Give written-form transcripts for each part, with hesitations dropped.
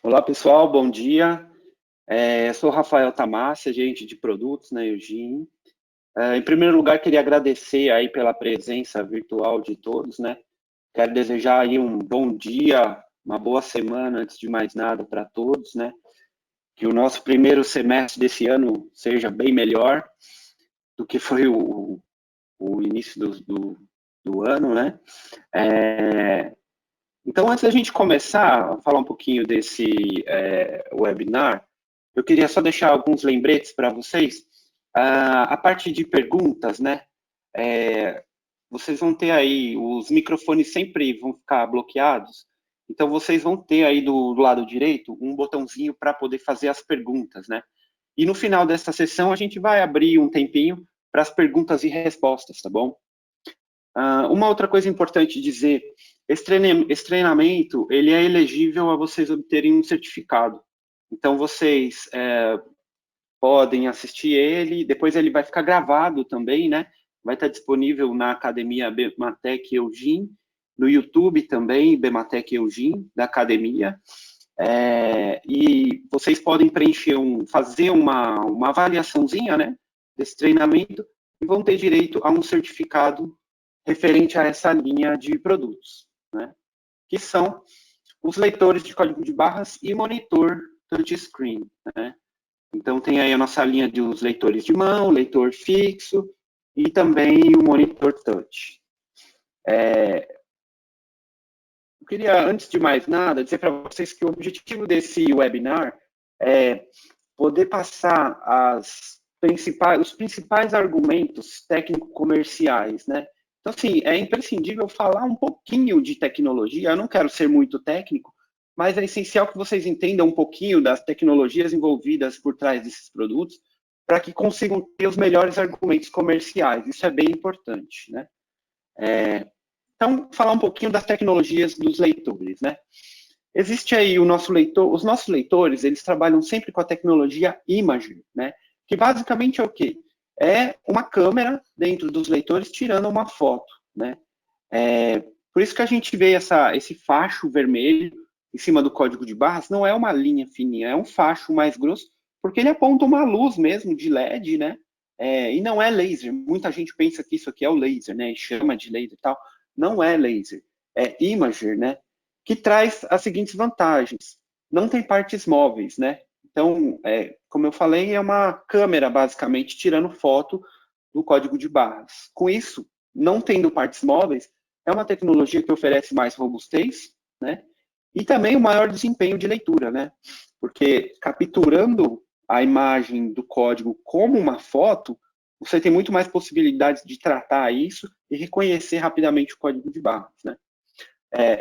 Olá, pessoal, bom dia. Sou Rafael Tamassi, agente de produtos na Eugene. Em primeiro lugar, queria agradecer aí pela presença virtual de todos, né? Quero desejar aí um bom dia, uma boa semana, antes de mais nada, para todos, né? Que o nosso primeiro semestre desse ano seja bem melhor do que foi o início do ano, né? Então, antes da gente começar a falar um pouquinho desse webinar, eu queria só deixar alguns lembretes para vocês. A parte de perguntas, né? Vocês vão ter aí, os microfones sempre vão ficar bloqueados, então vocês vão ter aí do lado direito um botãozinho para poder fazer as perguntas, né? E no final dessa sessão a gente vai abrir um tempinho para as perguntas e respostas, tá bom? Uma outra coisa importante dizer, esse treinamento, ele é elegível a vocês obterem um certificado. Então, vocês podem assistir ele, depois ele vai ficar gravado também, né? Vai estar disponível na Academia Bematec Eugene, no YouTube também, Bematec Eugene, da Academia. E vocês podem preencher, fazer uma avaliaçãozinha, né? Desse treinamento e vão ter direito a um certificado referente a essa linha de produtos, né? Que são os leitores de código de barras e monitor touchscreen, né? Então, tem aí a nossa linha dos leitores de mão, leitor fixo e também o monitor touch. Eu queria, antes de mais nada, dizer para vocês que o objetivo desse webinar é poder passar os principais argumentos técnico-comerciais, né? Então, assim, é imprescindível falar um pouquinho de tecnologia. Eu não quero ser muito técnico, mas é essencial que vocês entendam um pouquinho das tecnologias envolvidas por trás desses produtos para que consigam ter os melhores argumentos comerciais. Isso é bem importante, né? Então, falar um pouquinho das tecnologias dos leitores, né? Existe aí o nosso leitor, os nossos leitores, eles trabalham sempre com a tecnologia Imager, né? Que basicamente é o quê? É uma câmera dentro dos leitores tirando uma foto, né? Por isso que a gente vê esse facho vermelho em cima do código de barras, não é uma linha fininha, é um facho mais grosso, porque ele aponta uma luz mesmo de LED, né? E não é laser. Muita gente pensa que isso aqui é o laser, né? E chama de laser e tal. Não é laser, é Imager, né? Que traz as seguintes vantagens. Não tem partes móveis, né? Então, como eu falei, é uma câmera, basicamente, tirando foto do código de barras. Com isso, não tendo partes móveis, é uma tecnologia que oferece mais robustez, né? E também o maior desempenho de leitura, né? Porque capturando a imagem do código como uma foto, você tem muito mais possibilidades de tratar isso e reconhecer rapidamente o código de barras, né?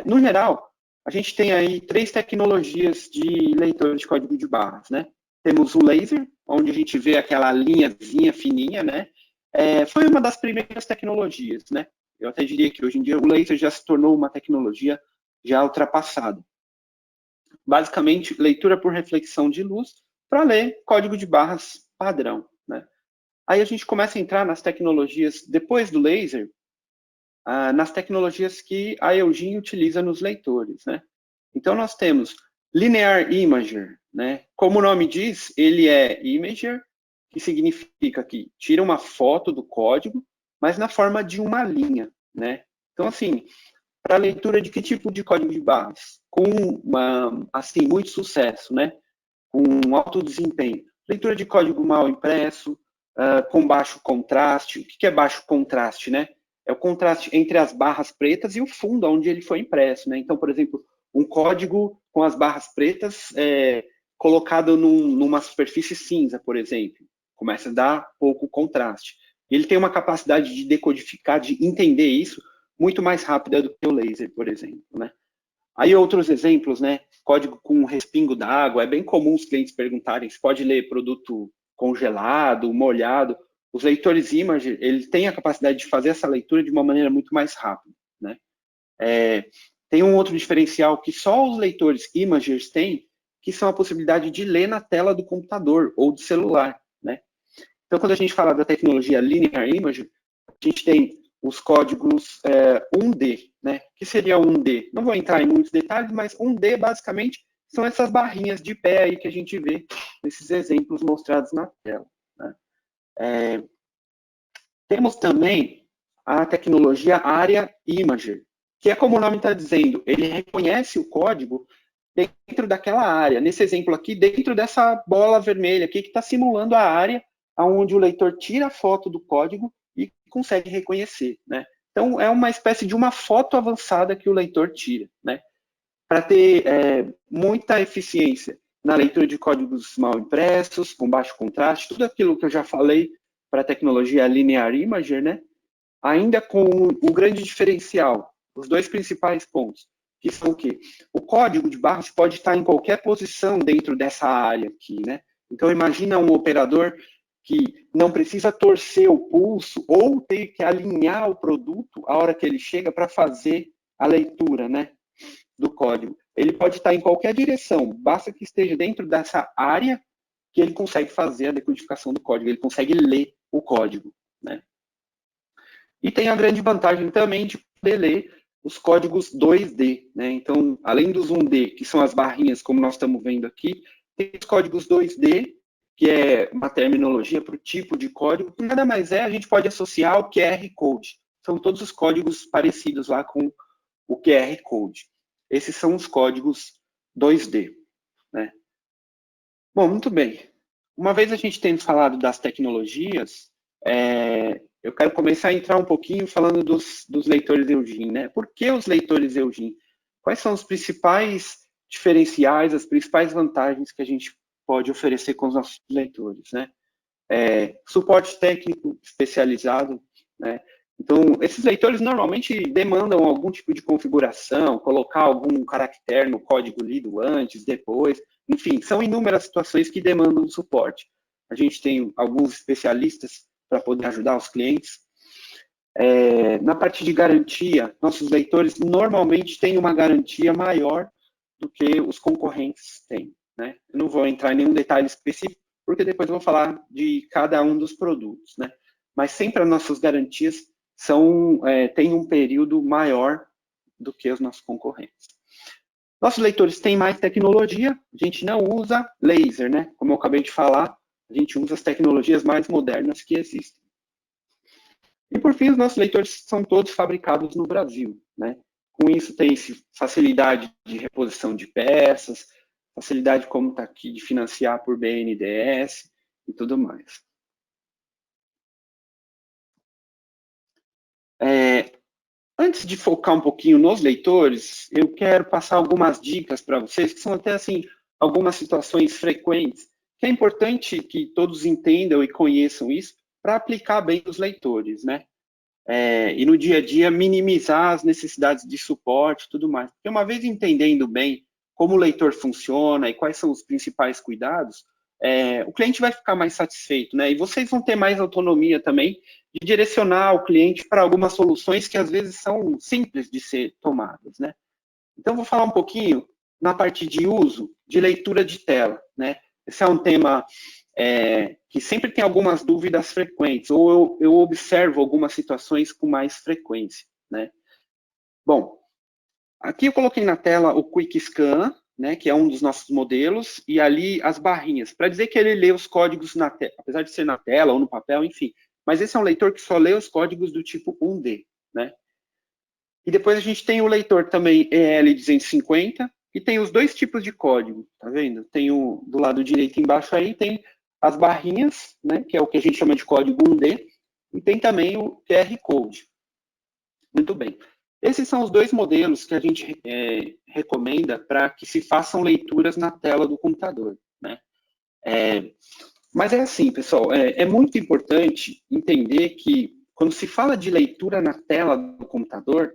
No geral, a gente tem aí 3 tecnologias de leitor de código de barras, né? Temos o laser, onde a gente vê aquela linhazinha fininha, né? Foi uma das primeiras tecnologias, né? Eu até diria que hoje em dia o laser já se tornou uma tecnologia já ultrapassada. Basicamente, leitura por reflexão de luz para ler código de barras padrão, né? Aí a gente começa a entrar nas tecnologias, depois do laser, nas tecnologias que a Eugene utiliza nos leitores, né? Então, nós temos Linear Imager, né? Como o nome diz, ele é Imager, que significa que tira uma foto do código, mas na forma de uma linha, né? Então, assim, para leitura de que tipo de código de barras? Com, assim, muito sucesso, né? Com alto desempenho. Leitura de código mal impresso, com baixo contraste. O que é baixo contraste, né? É o contraste entre as barras pretas e o fundo onde ele foi impresso, né? Então, por exemplo, um código com as barras pretas colocado numa superfície cinza, por exemplo, começa a dar pouco contraste. Ele tem uma capacidade de decodificar, de entender isso muito mais rápida do que o laser, por exemplo, né? Aí outros exemplos, né? Código com respingo d'água. É bem comum os clientes perguntarem se pode ler produto congelado, molhado. Os leitores Imager, eles têm a capacidade de fazer essa leitura de uma maneira muito mais rápida, né? Tem um outro diferencial que só os leitores Imagers têm, que são a possibilidade de ler na tela do computador ou do celular, né? Então, quando a gente fala da tecnologia Linear Imager, a gente tem os códigos 1D, né? O que seria 1D? Não vou entrar em muitos detalhes, mas 1D basicamente são essas barrinhas de pé aí que a gente vê nesses exemplos mostrados na tela, né? Temos também a tecnologia Area Imager, que é como o nome está dizendo, ele reconhece o código dentro daquela área. Nesse exemplo aqui, dentro dessa bola vermelha aqui, que está simulando a área onde o leitor tira a foto do código e consegue reconhecer, né? Então, é uma espécie de uma foto avançada que o leitor tira, né? Para ter muita eficiência na leitura de códigos mal impressos, com baixo contraste, tudo aquilo que eu já falei para a tecnologia Linear Imager, né? Ainda com um grande diferencial, os dois principais pontos, que são o quê? O código de barras pode estar em qualquer posição dentro dessa área aqui, né? Então, imagina um operador que não precisa torcer o pulso ou ter que alinhar o produto a hora que ele chega para fazer a leitura, né, do código. Ele pode estar em qualquer direção, basta que esteja dentro dessa área que ele consegue fazer a decodificação do código, ele consegue ler o código, né? E tem a grande vantagem também de poder ler os códigos 2D, né? Então, além dos 1D, que são as barrinhas, como nós estamos vendo aqui, tem os códigos 2D, que é uma terminologia para o tipo de código, que nada mais é, a gente pode associar ao QR Code. São todos os códigos parecidos lá com o QR Code. Esses são os códigos 2D, né? Bom, muito bem. Uma vez a gente tendo falado das tecnologias, eu quero começar a entrar um pouquinho falando dos leitores Eugene, né? Por que os leitores Eugene? Quais são os principais diferenciais, as principais vantagens que a gente pode oferecer com os nossos leitores, né? Suporte técnico especializado, né? Então, esses leitores normalmente demandam algum tipo de configuração, colocar algum caractere no código lido antes, depois, enfim, são inúmeras situações que demandam suporte. A gente tem alguns especialistas para poder ajudar os clientes. Na parte de garantia, nossos leitores normalmente têm uma garantia maior do que os concorrentes têm, né? Eu não vou entrar em nenhum detalhe específico, porque depois eu vou falar de cada um dos produtos, né? Mas sempre as nossas garantias têm um período maior do que os nossos concorrentes. Nossos leitores têm mais tecnologia, a gente não usa laser, né? Como eu acabei de falar, a gente usa as tecnologias mais modernas que existem. E, por fim, os nossos leitores são todos fabricados no Brasil, né? Com isso, tem facilidade de reposição de peças, facilidade, como está aqui, de financiar por BNDES e tudo mais. Antes de focar um pouquinho nos leitores, eu quero passar algumas dicas para vocês, que são até assim, algumas situações frequentes, que é importante que todos entendam e conheçam isso para aplicar bem os leitores, né? E no dia a dia minimizar as necessidades de suporte e tudo mais. Porque uma vez entendendo bem como o leitor funciona e quais são os principais cuidados, o cliente vai ficar mais satisfeito, né? E vocês vão ter mais autonomia também de direcionar o cliente para algumas soluções que às vezes são simples de ser tomadas, né? Então, vou falar um pouquinho na parte de uso de leitura de tela, né? Esse é um tema que sempre tem algumas dúvidas frequentes, ou eu observo algumas situações com mais frequência, né? Bom, aqui eu coloquei na tela o Quick Scan, né, que é um dos nossos modelos, e ali as barrinhas, para dizer que ele lê os códigos na tela, apesar de ser na tela ou no papel, enfim. Mas esse é um leitor que só lê os códigos do tipo 1D, né? E depois a gente tem o leitor também EL250, e tem os dois tipos de código, tá vendo? Tem do lado direito embaixo aí, tem as barrinhas, né, que é o que a gente chama de código 1D, e tem também o QR Code. Muito bem. Esses são os dois modelos que a gente recomenda para que se façam leituras na tela do computador, né? Mas é assim, pessoal, é muito importante entender que quando se fala de leitura na tela do computador,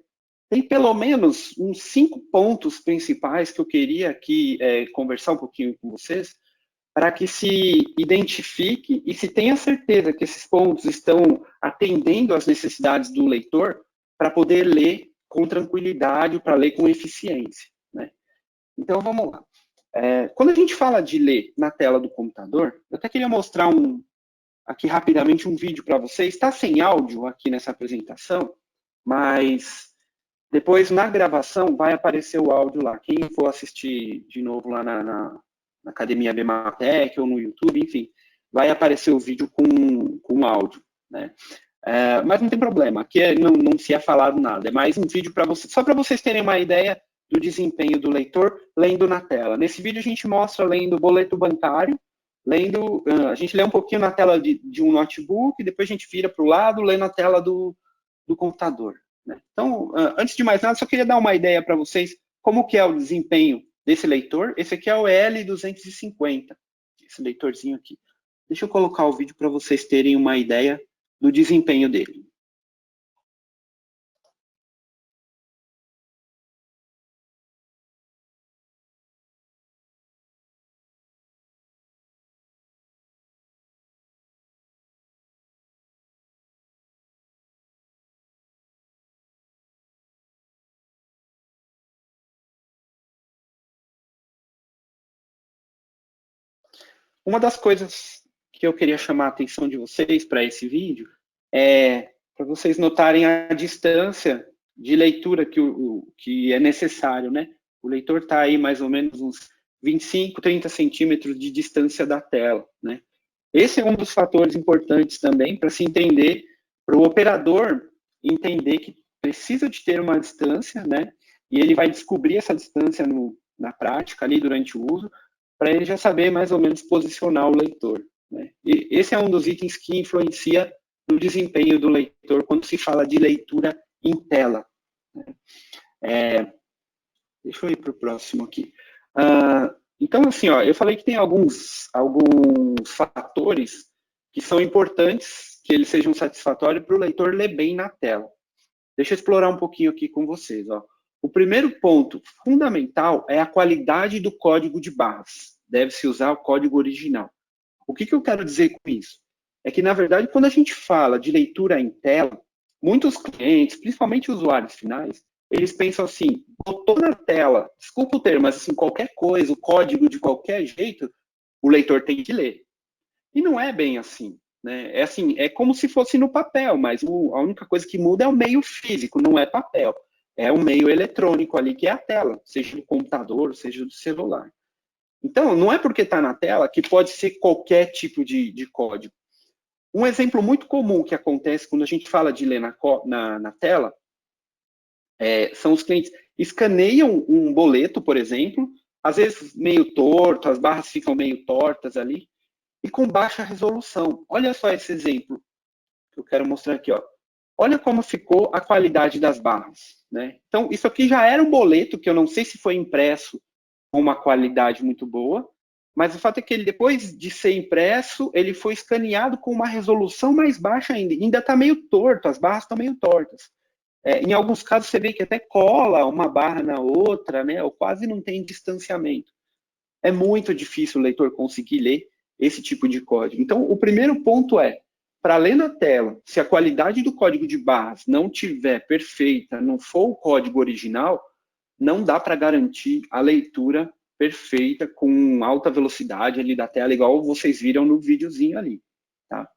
tem pelo menos uns 5 pontos principais que eu queria aqui conversar um pouquinho com vocês, para que se identifique e se tenha certeza que esses pontos estão atendendo às necessidades do leitor para poder ler com tranquilidade, para ler com eficiência, né? Então, vamos lá. Quando a gente fala de ler na tela do computador, eu até queria mostrar aqui rapidamente um vídeo para vocês. Está sem áudio aqui nessa apresentação, mas Depois, na gravação, vai aparecer o áudio lá. Quem for assistir de novo lá na Academia Bematec ou no YouTube, enfim, vai aparecer o vídeo com áudio, né? Mas não tem problema, aqui não se é falado nada, é mais um vídeo para vocês, só para vocês terem uma ideia do desempenho do leitor lendo na tela. Nesse vídeo a gente mostra lendo o boleto bancário, a gente lê um pouquinho na tela de um notebook, depois a gente vira para o lado, lê na tela do computador. Né? Então, antes de mais nada, só queria dar uma ideia para vocês como que é o desempenho desse leitor. Esse aqui é o L250, esse leitorzinho aqui. Deixa eu colocar o vídeo para vocês terem uma ideia do desempenho dele. Uma das coisas que eu queria chamar a atenção de vocês para esse vídeo é para vocês notarem a distância de leitura que é necessário, né? O leitor está aí mais ou menos uns 25, 30 centímetros de distância da tela, né? Esse é um dos fatores importantes também para se entender, para o operador entender que precisa de ter uma distância, né? E ele vai descobrir essa distância na prática, ali durante o uso, para ele já saber mais ou menos posicionar o leitor. Né? E esse é um dos itens que influencia no desempenho do leitor quando se fala de leitura em tela. Né? Deixa eu ir para o próximo aqui. Então, assim, ó, eu falei que tem alguns fatores que são importantes que eles sejam satisfatórios para o leitor ler bem na tela. Deixa eu explorar um pouquinho aqui com vocês. Ó. O primeiro ponto fundamental é a qualidade do código de barras. Deve-se usar o código original. O que eu quero dizer com isso? É que, na verdade, quando a gente fala de leitura em tela, muitos clientes, principalmente usuários finais, eles pensam assim, botou na tela, desculpa o termo, mas assim, qualquer coisa, o código de qualquer jeito, o leitor tem que ler. E não é bem assim. Né? É assim, é como se fosse no papel, mas a única coisa que muda é o meio físico, não é papel. É o meio eletrônico ali, que é a tela, seja do computador, seja do celular. Então, não é porque está na tela que pode ser qualquer tipo de código. Um exemplo muito comum que acontece quando a gente fala de ler na tela são os clientes escaneiam um boleto, por exemplo, às vezes meio torto, as barras ficam meio tortas ali, e com baixa resolução. Olha só esse exemplo que eu quero mostrar aqui. Ó. Olha como ficou a qualidade das barras. Né? Então, isso aqui já era um boleto que eu não sei se foi impresso com uma qualidade muito boa, mas o fato é que ele, depois de ser impresso, ele foi escaneado com uma resolução mais baixa ainda. Ainda está meio torto, as barras estão meio tortas. Em alguns casos, você vê que até cola uma barra na outra, né? Ou quase não tem distanciamento. É muito difícil o leitor conseguir ler esse tipo de código. Então, o primeiro ponto é, para ler na tela, se a qualidade do código de barras não tiver perfeita, não for o código original, não dá para garantir a leitura perfeita com alta velocidade ali da tela, igual vocês viram no videozinho ali. Tá?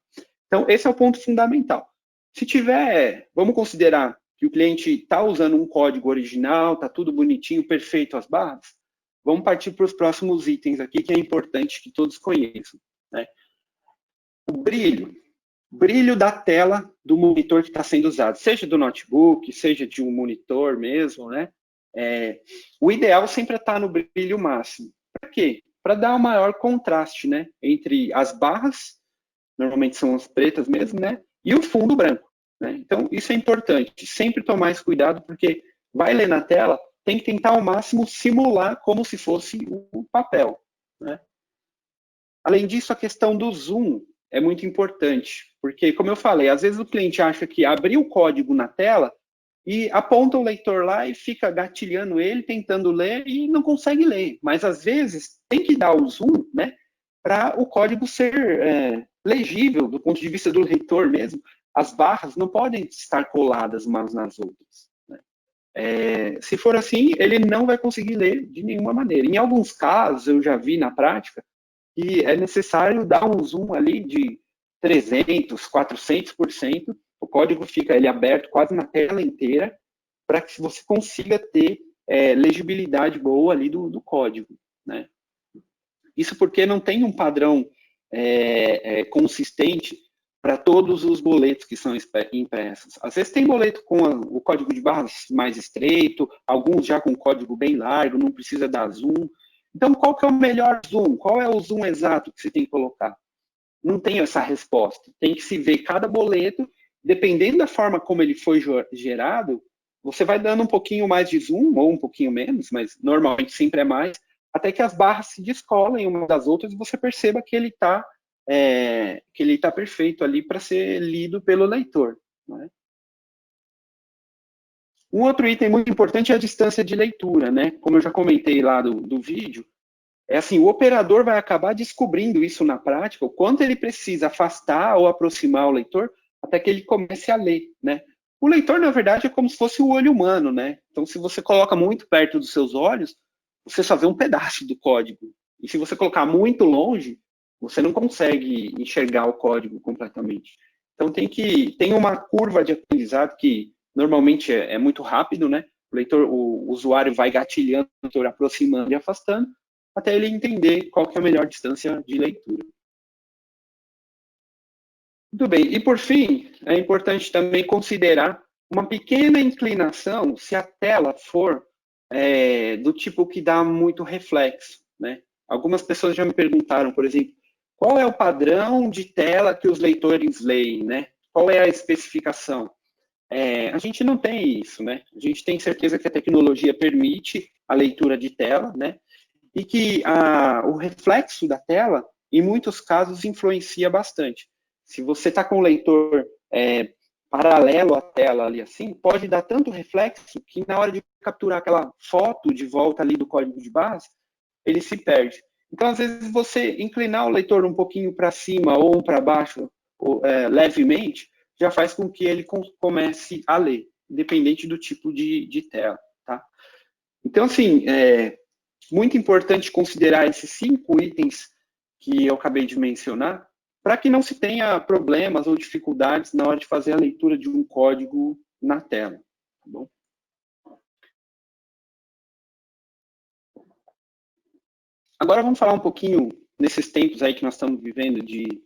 Então, esse é o ponto fundamental. Se tiver, vamos considerar que o cliente está usando um código original, está tudo bonitinho, perfeito as barras, vamos partir para os próximos itens aqui, que é importante que todos conheçam. Né? O brilho da tela do monitor que está sendo usado, seja do notebook, seja de um monitor mesmo, né? O ideal sempre é estar no brilho máximo. Para quê? Para dar um maior contraste, né? Entre as barras, normalmente são as pretas mesmo, né? E o fundo branco. Né? Então, isso é importante. Sempre tomar esse cuidado, porque vai ler na tela, tem que tentar ao máximo simular como se fosse o papel. Né? Além disso, a questão do zoom é muito importante, porque, como eu falei, às vezes o cliente acha que abriu o código na tela e aponta o leitor lá e fica gatilhando ele, tentando ler e não consegue ler. Mas, às vezes, tem que dar o zoom, né, para o código ser legível do ponto de vista do leitor mesmo. As barras não podem estar coladas umas nas outras. Né? Se for assim, ele não vai conseguir ler de nenhuma maneira. Em alguns casos, eu já vi na prática, que é necessário dar um zoom ali de 300, 400%, o código fica ele aberto quase na tela inteira, para que você consiga ter legibilidade boa ali do código, né? Isso porque não tem um padrão consistente para todos os boletos que são impressos. Às vezes tem boleto com o código de barras mais estreito, alguns já com código bem largo, não precisa dar zoom. Então, qual que é o melhor zoom? Qual é o zoom exato que você tem que colocar? Não tem essa resposta. Tem que se ver cada boleto, dependendo da forma como ele foi gerado, você vai dando um pouquinho mais de zoom, ou um pouquinho menos, mas normalmente sempre é mais, até que as barras se descolem uma das outras e você perceba que ele está perfeito ali para ser lido pelo leitor. Né? Um outro item muito importante é a distância de leitura, né? Como eu já comentei lá do vídeo, é assim, o operador vai acabar descobrindo isso na prática, o quanto ele precisa afastar ou aproximar o leitor até que ele comece a ler, né? O leitor, na verdade, é como se fosse o olho humano, né? Então, se você coloca muito perto dos seus olhos, você só vê um pedaço do código. E se você colocar muito longe, você não consegue enxergar o código completamente. Então, tem uma curva de aprendizado que normalmente é muito rápido, né? O usuário vai gatilhando, o leitor aproximando e afastando, até ele entender qual que é a melhor distância de leitura. Muito bem. E, por fim, é importante também considerar uma pequena inclinação se a tela for do tipo que dá muito reflexo, né? Algumas pessoas já me perguntaram, por exemplo, qual é o padrão de tela que os leitores leem, né? Qual é a especificação? A gente não tem isso, né? A gente tem certeza que a tecnologia permite a leitura de tela, né? E que o reflexo da tela, em muitos casos, influencia bastante. Se você está com o leitor paralelo à tela ali assim, pode dar tanto reflexo que na hora de capturar aquela foto de volta ali do código de barras, ele se perde. Então, às vezes, você inclinar o leitor um pouquinho para cima ou para baixo, levemente, já faz com que ele comece a ler, independente do tipo de tela. Tá? Então, assim, muito importante considerar esses 5 itens que eu acabei de mencionar, para que não se tenha problemas ou dificuldades na hora de fazer a leitura de um código na tela. Tá bom? Agora vamos falar um pouquinho nesses tempos aí que nós estamos vivendo de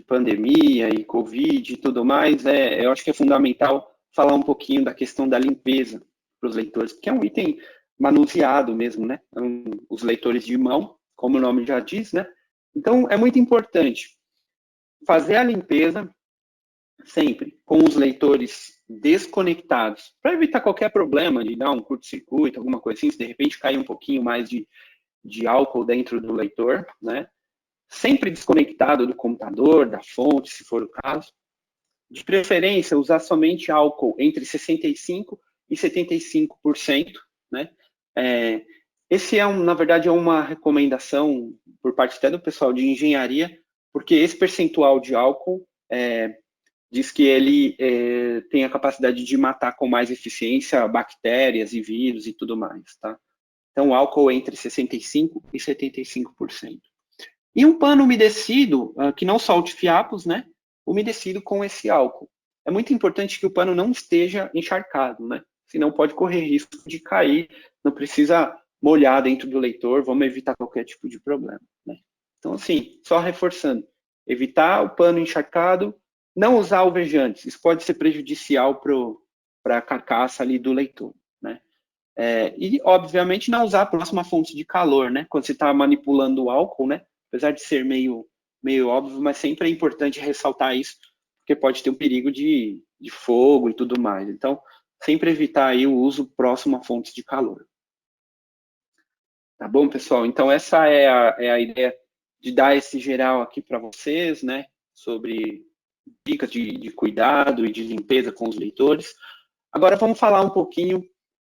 pandemia e Covid e tudo mais. Eu acho que é fundamental falar um pouquinho da questão da limpeza para os leitores, porque é um item manuseado mesmo, né? Os leitores de mão, como o nome já diz, né? Então, é muito importante fazer a limpeza sempre com os leitores desconectados, para evitar qualquer problema de dar um curto-circuito, alguma coisa assim, se de repente cair um pouquinho mais de álcool dentro do leitor, né? Sempre desconectado do computador, da fonte, se for o caso. De preferência, usar somente álcool entre 65% e 75%, né? Esse na verdade, é uma recomendação por parte até do pessoal de engenharia, porque esse percentual de álcool diz que ele tem a capacidade de matar com mais eficiência bactérias e vírus e tudo mais, tá? Então, álcool entre 65% e 75%. E um pano umedecido, que não solte fiapos, né? Umedecido com esse álcool. É muito importante que o pano não esteja encharcado, né? Senão pode correr risco de cair, não precisa molhar dentro do leitor, vamos evitar qualquer tipo de problema, né? Então, assim, só reforçando, evitar o pano encharcado, não usar alvejantes, isso pode ser prejudicial para a carcaça ali do leitor, né? E, obviamente, não usar a próxima fonte de calor, né? Quando você está manipulando o álcool, né? Apesar de ser meio óbvio, mas sempre é importante ressaltar isso, porque pode ter um perigo de fogo e tudo mais. Então, sempre evitar aí o uso próximo a fontes de calor. Tá bom, pessoal? Então, essa é a ideia de dar esse geral aqui para vocês, né? Sobre dicas de cuidado e de limpeza com os leitores. Agora, vamos falar um pouquinho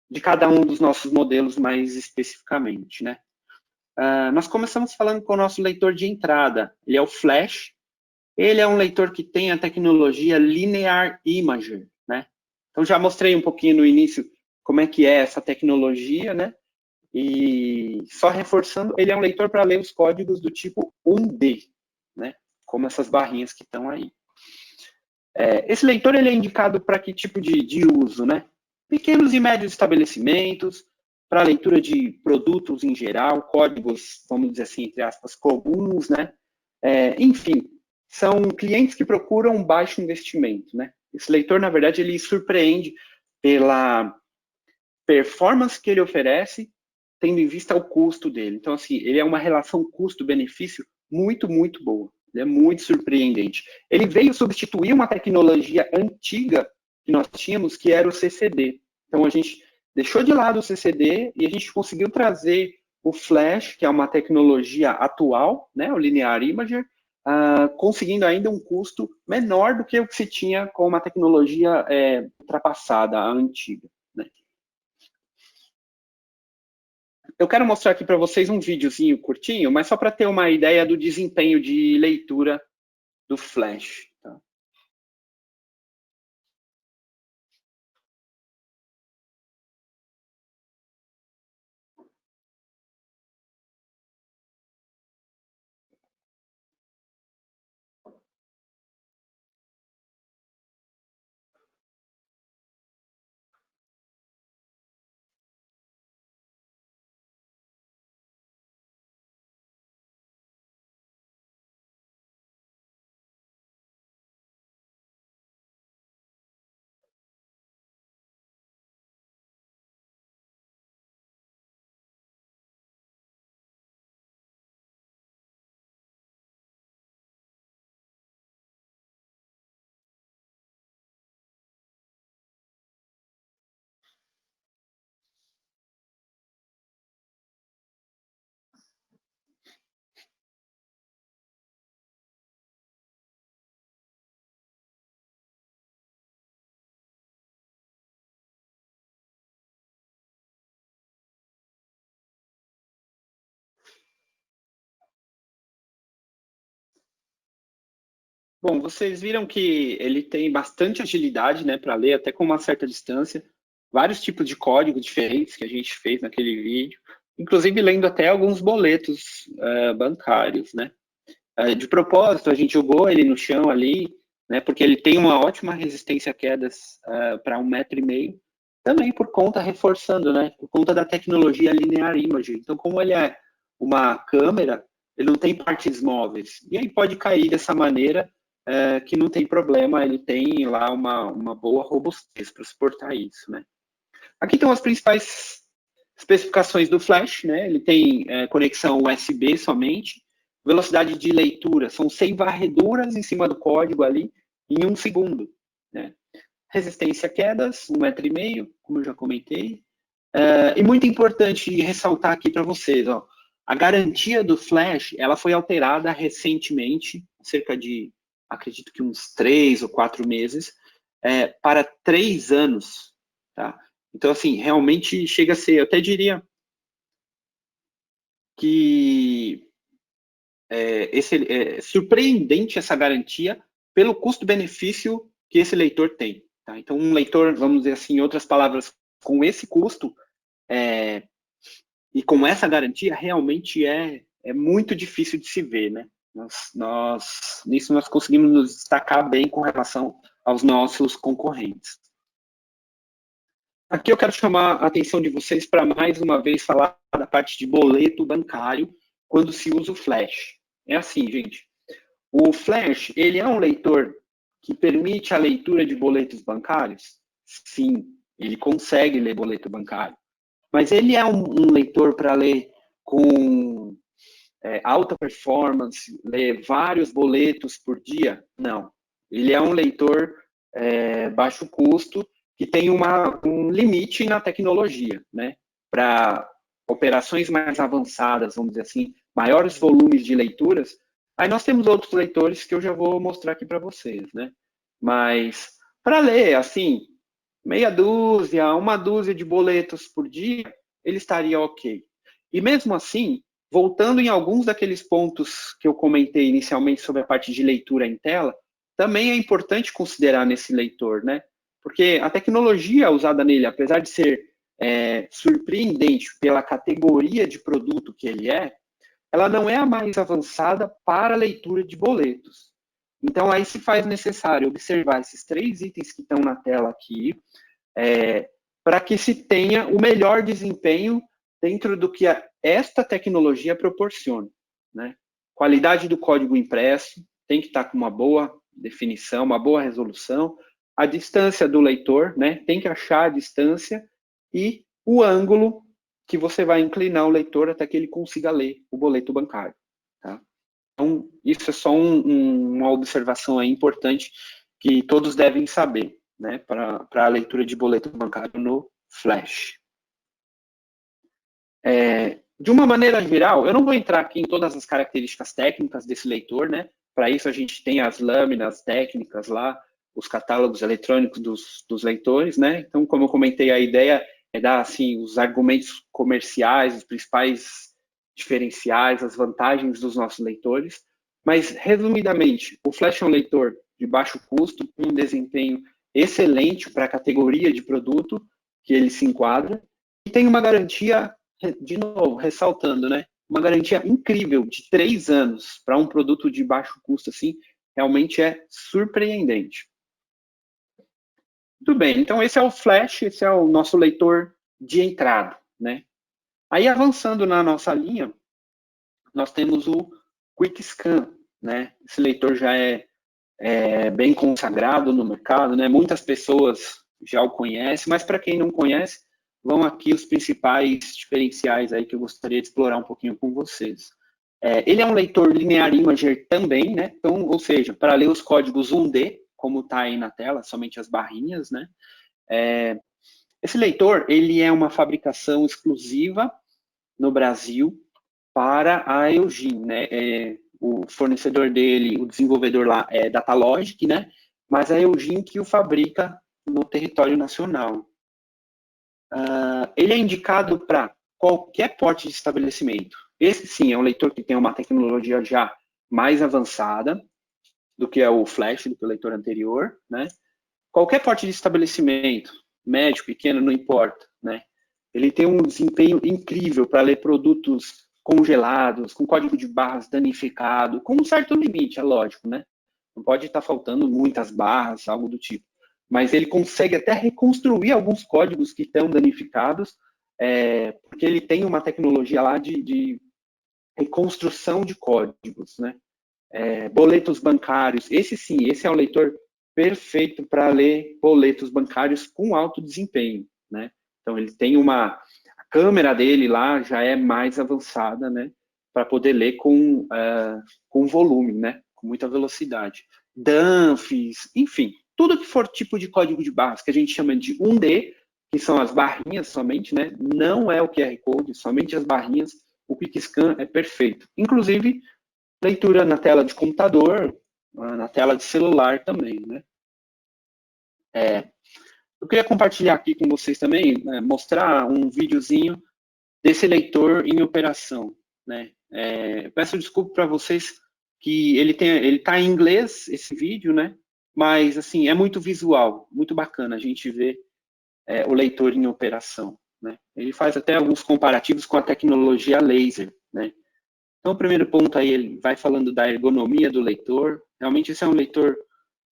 de cada um dos nossos modelos mais especificamente, né? Nós começamos falando com o nosso leitor de entrada, ele é o Flash, ele é um leitor que tem a tecnologia Linear Imager, né? Então, já mostrei um pouquinho no início como é que é essa tecnologia, né? E só reforçando, ele é um leitor para ler os códigos do tipo 1D, né? Como essas barrinhas que estão aí. Esse leitor ele é indicado para que tipo de uso, né? pequenos e médios estabelecimentos, para leitura de produtos em geral, códigos, vamos dizer assim, entre aspas, comuns, né? Enfim, são clientes que procuram baixo investimento, né? Esse leitor, na verdade, ele surpreende pela performance que ele oferece, tendo em vista o custo dele. Então, assim, ele é uma relação custo-benefício muito, muito boa. Ele é muito surpreendente. Ele veio substituir uma tecnologia antiga que nós tínhamos, que era o CCD. Então, a gente deixou de lado o CCD e a gente conseguiu trazer o Flash, que é uma tecnologia atual, né, o Linear Imager, conseguindo ainda um custo menor do que o que se tinha com uma tecnologia ultrapassada, a antiga. Né? Eu quero mostrar aqui para vocês um videozinho curtinho, mas só para ter uma ideia do desempenho de leitura do Flash. Tá? Bom, vocês viram que ele tem bastante agilidade, né, para ler, até com uma certa distância, vários tipos de código diferentes que a gente fez naquele vídeo, inclusive lendo até alguns boletos bancários, né? De propósito, a gente jogou ele no chão ali, né, porque ele tem uma ótima resistência a quedas para 1,5 m, também por conta, reforçando, né, por conta da tecnologia Linear Imaging. Então, como ele é uma câmera, ele não tem partes móveis, e aí pode cair dessa maneira, que não tem problema, ele tem lá uma boa robustez para suportar isso, né. Aqui estão as principais especificações do Flash, né? Ele tem conexão USB somente, velocidade de leitura, são 100 varreduras em cima do código ali em 1 segundo. Né? Resistência a quedas, 1,5 m, como eu já comentei. E muito importante ressaltar aqui para vocês, ó, a garantia do Flash, ela foi alterada recentemente, cerca de, acredito que uns 3 ou 4 meses, para 3 anos, tá? Então, assim, realmente chega a ser, eu até diria que é surpreendente essa garantia pelo custo-benefício que esse leitor tem. Tá? Então, um leitor, vamos dizer assim, em outras palavras, com esse custo e com essa garantia, realmente é muito difícil de se ver. Né? Nisso nós conseguimos nos destacar bem com relação aos nossos concorrentes. Aqui eu quero chamar a atenção de vocês para mais uma vez falar da parte de boleto bancário quando se usa o Flash. É assim, gente. O Flash, ele é um leitor que permite a leitura de boletos bancários? Sim, ele consegue ler boleto bancário. Mas ele é um leitor para ler com alta performance, ler vários boletos por dia? Não. Ele é um leitor baixo custo que tem um limite na tecnologia, né? Para operações mais avançadas, vamos dizer assim, maiores volumes de leituras, aí nós temos outros leitores que eu já vou mostrar aqui para vocês, né? Mas para ler, assim, meia dúzia, uma dúzia de boletos por dia, ele estaria ok. E mesmo assim, voltando em alguns daqueles pontos que eu comentei inicialmente sobre a parte de leitura em tela, também é importante considerar nesse leitor, né? Porque a tecnologia usada nele, apesar de ser surpreendente pela categoria de produto que ele ela não é a mais avançada para a leitura de boletos. Então, aí se faz necessário observar esses 3 itens que estão na tela aqui, para que se tenha o melhor desempenho dentro do que esta tecnologia proporciona, né? Qualidade do código impresso tem que estar com uma boa definição, uma boa resolução, a distância do leitor, né? Tem que achar a distância e o ângulo que você vai inclinar o leitor até que ele consiga ler o boleto bancário, tá? Então, isso é só uma observação aí importante que todos devem saber, né, para a leitura de boleto bancário no Flash. De uma maneira geral, eu não vou entrar aqui em todas as características técnicas desse leitor, né? Para isso a gente tem as lâminas técnicas lá, os catálogos eletrônicos dos leitores, né? Então, como eu comentei, a ideia é dar assim os argumentos comerciais, os principais diferenciais, as vantagens dos nossos leitores. Mas, resumidamente, o Flash é um leitor de baixo custo, com um desempenho excelente para a categoria de produto que ele se enquadra, e tem uma garantia, de novo, ressaltando, né? Uma garantia incrível de 3 anos para um produto de baixo custo assim, realmente é surpreendente. Muito bem, então esse é o Flash, esse é o nosso leitor de entrada, né? Aí avançando na nossa linha, nós temos o Quick Scan, né? Esse leitor já é bem consagrado no mercado, né? Muitas pessoas já o conhecem, mas para quem não conhece, vão aqui os principais diferenciais aí que eu gostaria de explorar um pouquinho com vocês. Ele é um leitor Linear Imager também, né? Então, ou seja, para ler os códigos 1D, como está aí na tela, somente as barrinhas, né? Esse leitor, ele é uma fabricação exclusiva no Brasil para a Eugene, né? O fornecedor dele, o desenvolvedor lá é Datalogic, né? Mas a Eugene que o fabrica no território nacional. Ele é indicado para qualquer porte de estabelecimento. Esse sim é um leitor que tem uma tecnologia já mais avançada do que é o Flash, do que o leitor anterior, né? Qualquer porte de estabelecimento, médio, pequeno, não importa, né? Ele tem um desempenho incrível para ler produtos congelados, com código de barras danificado, com um certo limite, é lógico, né? Não pode estar faltando muitas barras, algo do tipo. Mas ele consegue até reconstruir alguns códigos que estão danificados, porque ele tem uma tecnologia lá de reconstrução de códigos, né? Boletos bancários, esse é um leitor perfeito para ler boletos bancários com alto desempenho, né? Então ele tem a câmera dele lá já é mais avançada, né? Para poder ler com volume, né? Com muita velocidade. Danfs, enfim, tudo que for tipo de código de barras que a gente chama de 1D, que são as barrinhas somente, né? Não é o QR Code, somente as barrinhas. O Quick Scan é perfeito. Inclusive, leitura na tela de computador, na tela de celular também, né? Eu queria compartilhar aqui com vocês também, né, mostrar um videozinho desse leitor em operação, né? Peço desculpa para vocês que ele está em inglês, esse vídeo, né? Mas, assim, é muito visual, muito bacana a gente ver o leitor em operação, né? Ele faz até alguns comparativos com a tecnologia laser, né? Então, o primeiro ponto aí, ele vai falando da ergonomia do leitor. Realmente, esse é um leitor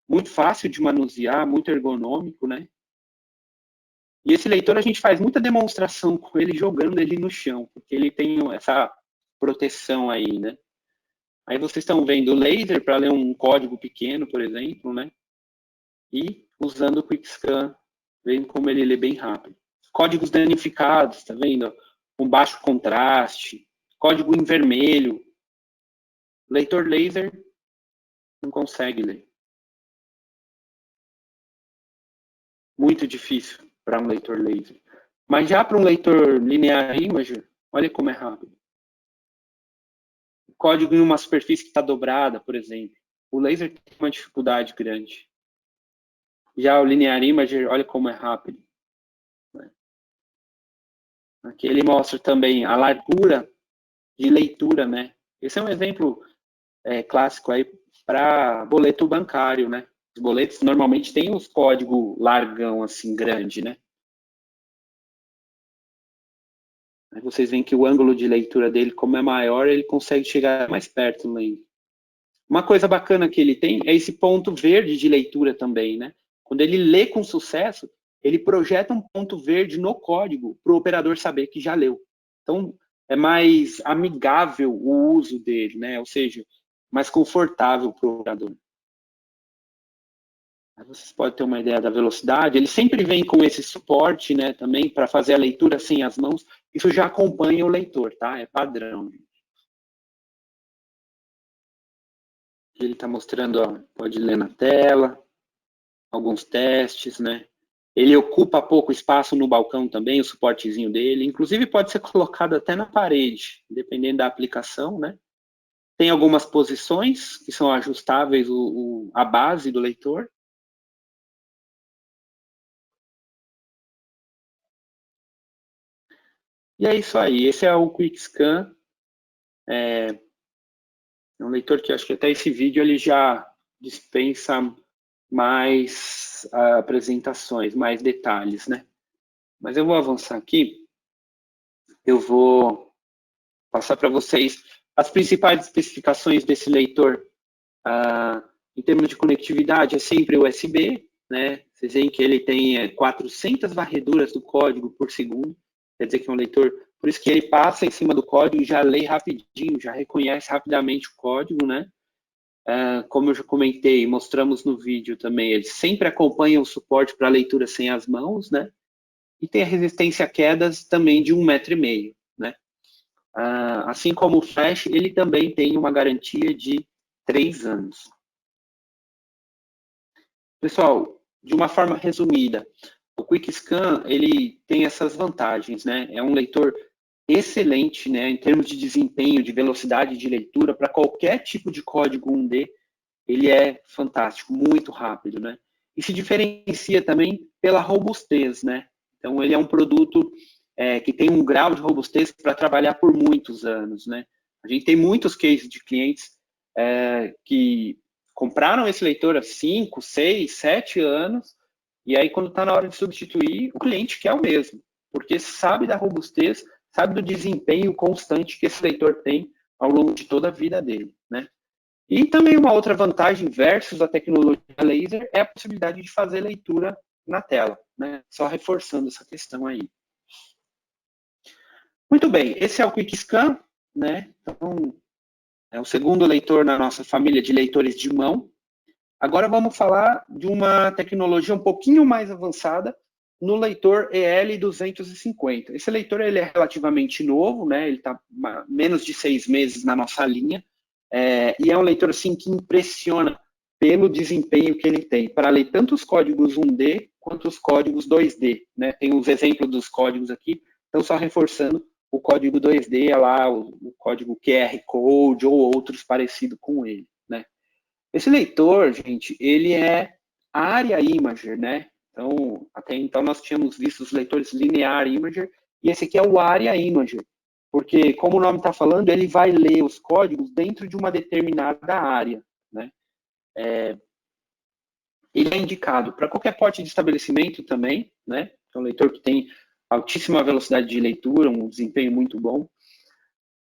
muito fácil de manusear, muito ergonômico, né? E esse leitor, a gente faz muita demonstração com ele, jogando ele no chão, porque ele tem essa proteção aí, né? Aí vocês estão vendo o laser para ler um código pequeno, por exemplo, né? E usando o Quick Scan, vendo como ele lê bem rápido. Códigos danificados, tá vendo? Com baixo contraste, código em vermelho. Leitor laser não consegue ler. Muito difícil para um leitor laser. Mas já para um leitor linear imager, olha como é rápido. Código em uma superfície que está dobrada, por exemplo. O laser tem uma dificuldade grande. Já o linear imager, olha como é rápido. Aqui ele mostra também a largura de leitura, né? Esse é um exemplo clássico aí para boleto bancário, né? Os boletos normalmente têm os códigos largão, assim, grande, né? Aí vocês veem que o ângulo de leitura dele, como é maior, ele consegue chegar mais perto lendo. Uma coisa bacana que ele tem é esse ponto verde de leitura também, né? Quando ele lê com sucesso, ele projeta um ponto verde no código para o operador saber que já leu. Então, é mais amigável o uso dele, né? Ou seja, mais confortável para o operador. Vocês podem ter uma ideia da velocidade. Ele sempre vem com esse suporte, né, também, para fazer a leitura sem as mãos. Isso já acompanha o leitor, tá? É padrão. Ele está mostrando, ó, pode ler na tela, alguns testes, né? Ele ocupa pouco espaço no balcão também, o suportezinho dele. Inclusive, pode ser colocado até na parede, dependendo da aplicação, né? Tem algumas posições que são ajustáveis a base do leitor. E é isso aí. Esse é o Quick Scan. É um leitor que acho que até esse vídeo ele já dispensa mais apresentações, mais detalhes, né? Mas eu vou avançar aqui. Eu vou passar para vocês as principais especificações desse leitor. Em termos de conectividade, é sempre USB, né? Vocês veem que ele tem 400 varreduras do código por segundo. Quer dizer que é um leitor... Por isso que ele passa em cima do código e já lê rapidinho, já reconhece rapidamente o código, né? Como eu já comentei, mostramos no vídeo também, ele sempre acompanha o suporte para leitura sem as mãos, né? E tem a resistência a quedas também de 1,5 m, né? Assim como o Flash, ele também tem uma garantia de 3 anos. Pessoal, de uma forma resumida, o Quick Scan, ele tem essas vantagens, né? É um leitor excelente, né, em termos de desempenho, de velocidade de leitura, para qualquer tipo de código 1D, ele é fantástico, muito rápido, né? E se diferencia também pela robustez, né? Então, ele é um produto que tem um grau de robustez para trabalhar por muitos anos, né? A gente tem muitos cases de clientes que compraram esse leitor há 5, 6, 7 anos, e aí quando está na hora de substituir, o cliente quer o mesmo, porque sabe da robustez, sabe do desempenho constante que esse leitor tem ao longo de toda a vida dele, né? E também uma outra vantagem versus a tecnologia laser é a possibilidade de fazer leitura na tela, né? Só reforçando essa questão aí. Muito bem, esse é o Quick Scan, né? Então, é o segundo leitor na nossa família de leitores de mão. Agora vamos falar de uma tecnologia um pouquinho mais avançada no leitor EL250. Esse leitor ele é relativamente novo, né? Ele está menos de 6 meses na nossa linha, e é um leitor assim, que impressiona pelo desempenho que ele tem, para ler tanto os códigos 1D quanto os códigos 2D. Né? Tem uns exemplos dos códigos aqui, então só reforçando, o código 2D é lá o código QR Code ou outros parecidos com ele. Né? Esse leitor, gente, ele é Aria Imager, né? Então, até então nós tínhamos visto os leitores Linear Imager, e esse aqui é o Aria Imager, porque, como o nome está falando, ele vai ler os códigos dentro de uma determinada área, né? Ele é indicado para qualquer porte de estabelecimento também, né? É um leitor que tem altíssima velocidade de leitura, um desempenho muito bom.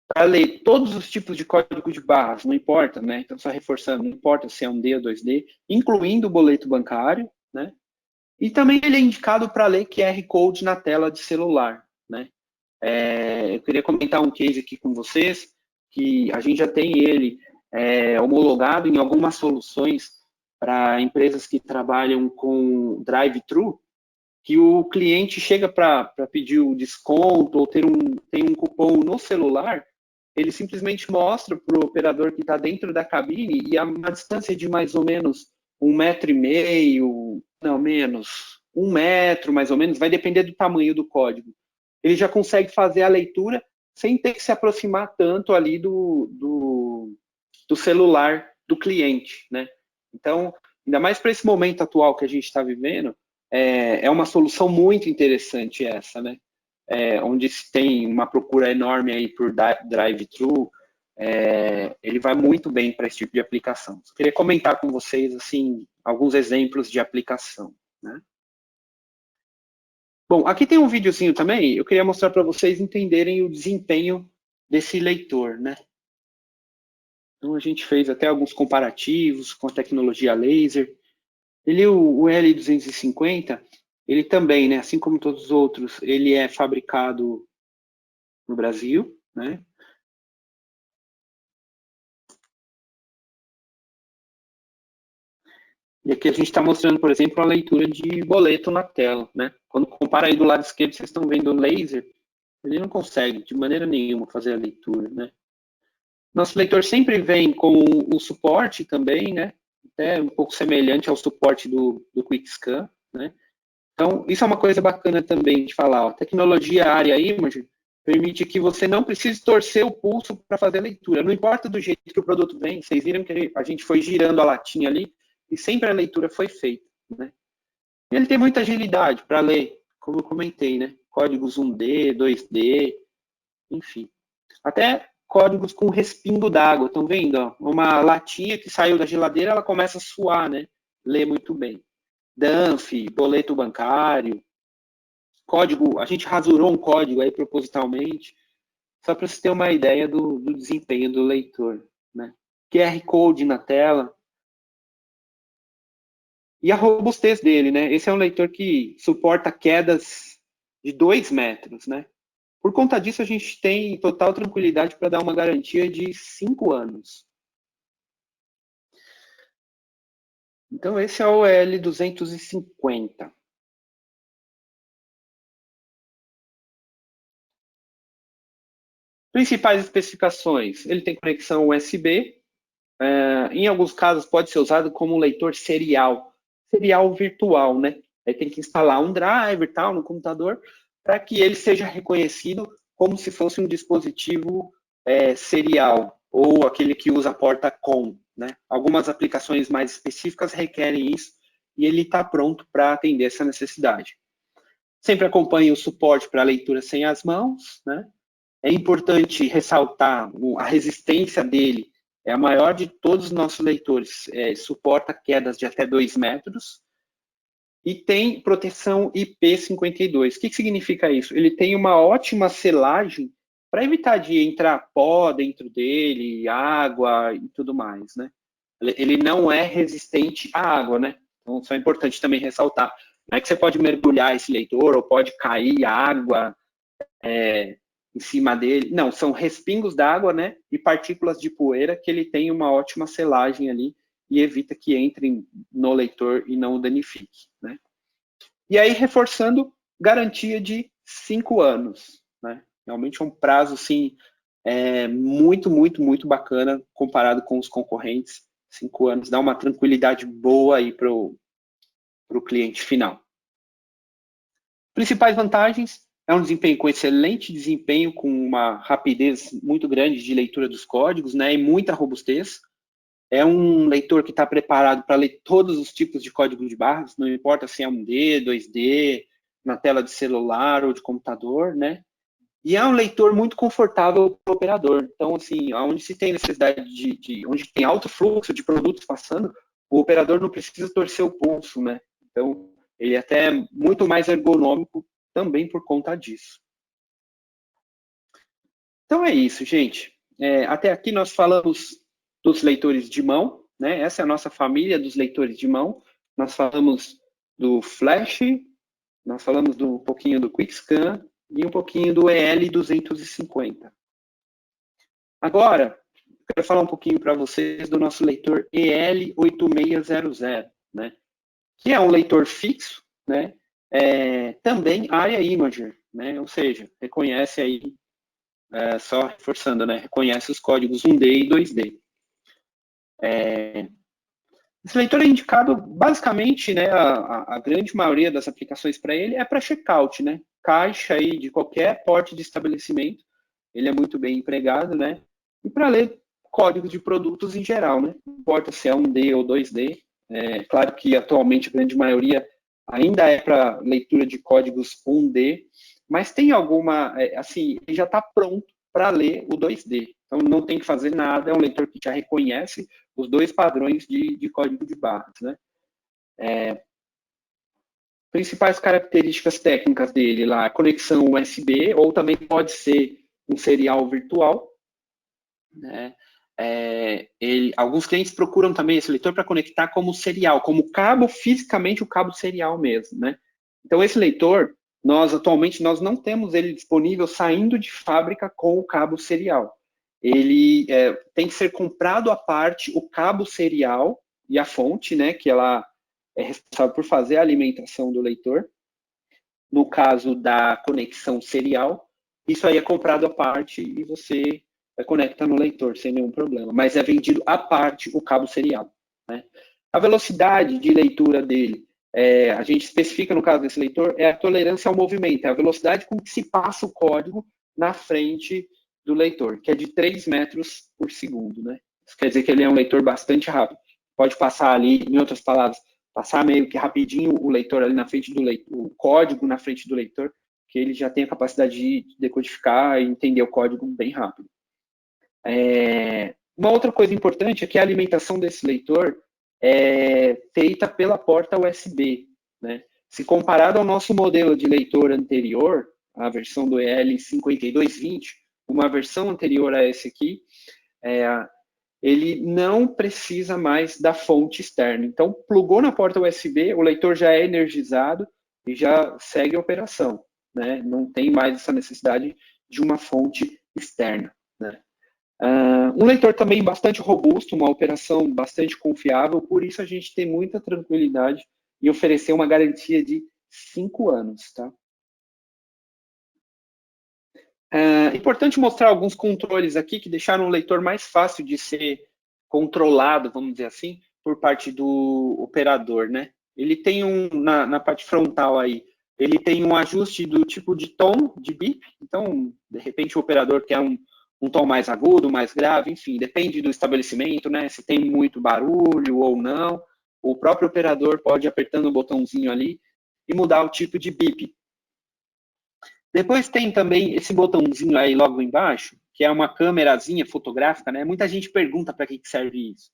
Para ler todos os tipos de código de barras, não importa, né? Então, só reforçando, não importa se é 1D ou 2D, incluindo o boleto bancário, né? E também ele é indicado para ler QR Code na tela de celular, né? Eu queria comentar um case aqui com vocês, que a gente já tem ele homologado em algumas soluções para empresas que trabalham com drive-thru, que o cliente chega para pedir o desconto ou tem um cupom no celular, ele simplesmente mostra para o operador que está dentro da cabine e a uma distância de mais ou menos 1,5 m, não menos, 1 m mais ou menos, vai depender do tamanho do código. Ele já consegue fazer a leitura sem ter que se aproximar tanto ali do celular do cliente, né? Então, ainda mais para esse momento atual que a gente está vivendo, é uma solução muito interessante essa, né? Onde se tem uma procura enorme aí por drive-thru, ele vai muito bem para esse tipo de aplicação. Eu queria comentar com vocês assim alguns exemplos de aplicação, né? Bom, aqui tem um videozinho também, eu queria mostrar para vocês entenderem o desempenho desse leitor, né? Então a gente fez até alguns comparativos com a tecnologia laser. O L250, Ele também, né, assim como todos os outros, ele é fabricado no Brasil, né? E aqui a gente está mostrando, por exemplo, a leitura de boleto na tela, né? Quando compara aí do lado esquerdo, vocês estão vendo o laser, ele não consegue de maneira nenhuma fazer a leitura, né? Nosso leitor sempre vem com o suporte também, né? Até um pouco semelhante ao suporte do QuickScan, né? Então, isso é uma coisa bacana também de falar. Ó. A tecnologia Area Image permite que você não precise torcer o pulso para fazer a leitura. Não importa do jeito que o produto vem, vocês viram que a gente foi girando a latinha ali e sempre a leitura foi feita, né? E ele tem muita agilidade para ler, como eu comentei, né? Códigos 1D, 2D, enfim. Até códigos com respingo d'água, estão vendo? Ó? Uma latinha que saiu da geladeira, ela começa a suar, né? Lê muito bem. DANF, boleto bancário, código, a gente rasurou um código aí propositalmente, só para você ter uma ideia do desempenho do leitor, né? QR Code na tela. E a robustez dele, né? Esse é um leitor que suporta quedas de 2 metros, né? Por conta disso, a gente tem total tranquilidade para dar uma garantia de 5 anos. Então, esse é o L250. Principais especificações: ele tem conexão USB, em alguns casos pode ser usado como um leitor serial virtual, né? Aí tem que instalar um driver tal no computador para que ele seja reconhecido como se fosse um dispositivo serial ou aquele que usa a porta COM, né? Algumas aplicações mais específicas requerem isso e ele está pronto para atender essa necessidade. Sempre acompanhe o suporte para leitura sem as mãos, né? É importante ressaltar a resistência dele, é a maior de todos os nossos leitores, suporta quedas de até 2 metros e tem proteção IP52. O que significa isso? Ele tem uma ótima selagem para evitar de entrar pó dentro dele, água e tudo mais, né? Ele não é resistente à água, né? Então, isso é importante também ressaltar. Não é que você pode mergulhar esse leitor ou pode cair água, em cima dele. Não, são respingos d'água, né? E partículas de poeira que ele tem uma ótima selagem ali e evita que entrem no leitor e não o danifique, né? E aí, reforçando, garantia de 5 anos, né? Realmente é um prazo, assim, muito, muito, muito bacana comparado com os concorrentes. 5 anos dá uma tranquilidade boa aí para o cliente final. Principais vantagens: é um desempenho com excelente desempenho, com uma rapidez muito grande de leitura dos códigos, né, e muita robustez. É um leitor que está preparado para ler todos os tipos de código de barras, não importa se é 1D, 2D, na tela de celular ou de computador, né? E é um leitor muito confortável para o operador. Então, assim, onde se tem necessidade onde tem alto fluxo de produtos passando, o operador não precisa torcer o pulso, né? Então, ele é até muito mais ergonômico também por conta disso. Então é isso, gente. Até aqui nós falamos dos leitores de mão, né? Essa é a nossa família dos leitores de mão. Nós falamos do Flash, nós falamos um pouquinho do QuickScan e um pouquinho do EL250. Agora, quero falar um pouquinho para vocês do nosso leitor EL8600, né? Que é um leitor fixo, né? Também Area Imager, né? Ou seja, reconhece aí, só reforçando, né? Reconhece os códigos 1D e 2D. Esse leitor é indicado, basicamente, né? A grande maioria das aplicações para ele é para checkout, né? Caixa aí de qualquer porte de estabelecimento, ele é muito bem empregado, né? E para ler códigos de produtos em geral, né? Não importa se é 1D ou 2D. Claro que atualmente a grande maioria ainda é para leitura de códigos 1D, mas tem alguma, assim, ele já está pronto para ler o 2D. Então não tem que fazer nada, é um leitor que já reconhece os dois padrões de código de barras, né? Principais características técnicas dele lá, conexão USB, ou também pode ser um serial virtual, né? Alguns clientes procuram também esse leitor para conectar como serial, como cabo, fisicamente o cabo serial mesmo, né? Então, esse leitor, atualmente, nós não temos ele disponível saindo de fábrica com o cabo serial. Ele tem que ser comprado à parte o cabo serial e a fonte, né, que ela é responsável por fazer a alimentação do leitor. No caso da conexão serial, isso aí é comprado à parte e você conecta no leitor sem nenhum problema. Mas é vendido à parte o cabo serial, né? A velocidade de leitura dele, a gente especifica no caso desse leitor, é a tolerância ao movimento, é a velocidade com que se passa o código na frente do leitor, que é de 3 metros por segundo, né? Isso quer dizer que ele é um leitor bastante rápido. Pode passar ali, em outras palavras, passar meio que rapidinho o leitor ali na frente do leitor, o código na frente do leitor, que ele já tem a capacidade de decodificar e entender o código bem rápido. Uma outra coisa importante é que a alimentação desse leitor é feita pela porta USB, né? Se comparado ao nosso modelo de leitor anterior, a versão do EL5220, uma versão anterior a esse aqui, ele não precisa mais da fonte externa. Então, plugou na porta USB, o leitor já é energizado e já segue a operação, né? Não tem mais essa necessidade de uma fonte externa, né? Um leitor também bastante robusto, uma operação bastante confiável, por isso a gente tem muita tranquilidade em oferecer uma garantia de 5 anos, tá? Importante mostrar alguns controles aqui que deixaram o leitor mais fácil de ser controlado, vamos dizer assim, por parte do operador, né? Ele tem na parte frontal aí, ele tem um ajuste do tipo de tom de bip, então, de repente, o operador quer um tom mais agudo, mais grave, enfim, depende do estabelecimento, né? Se tem muito barulho ou não, o próprio operador pode ir apertando o botãozinho ali e mudar o tipo de bip. Depois tem também esse botãozinho aí logo embaixo, que é uma câmerazinha fotográfica, né? Muita gente pergunta para que serve isso.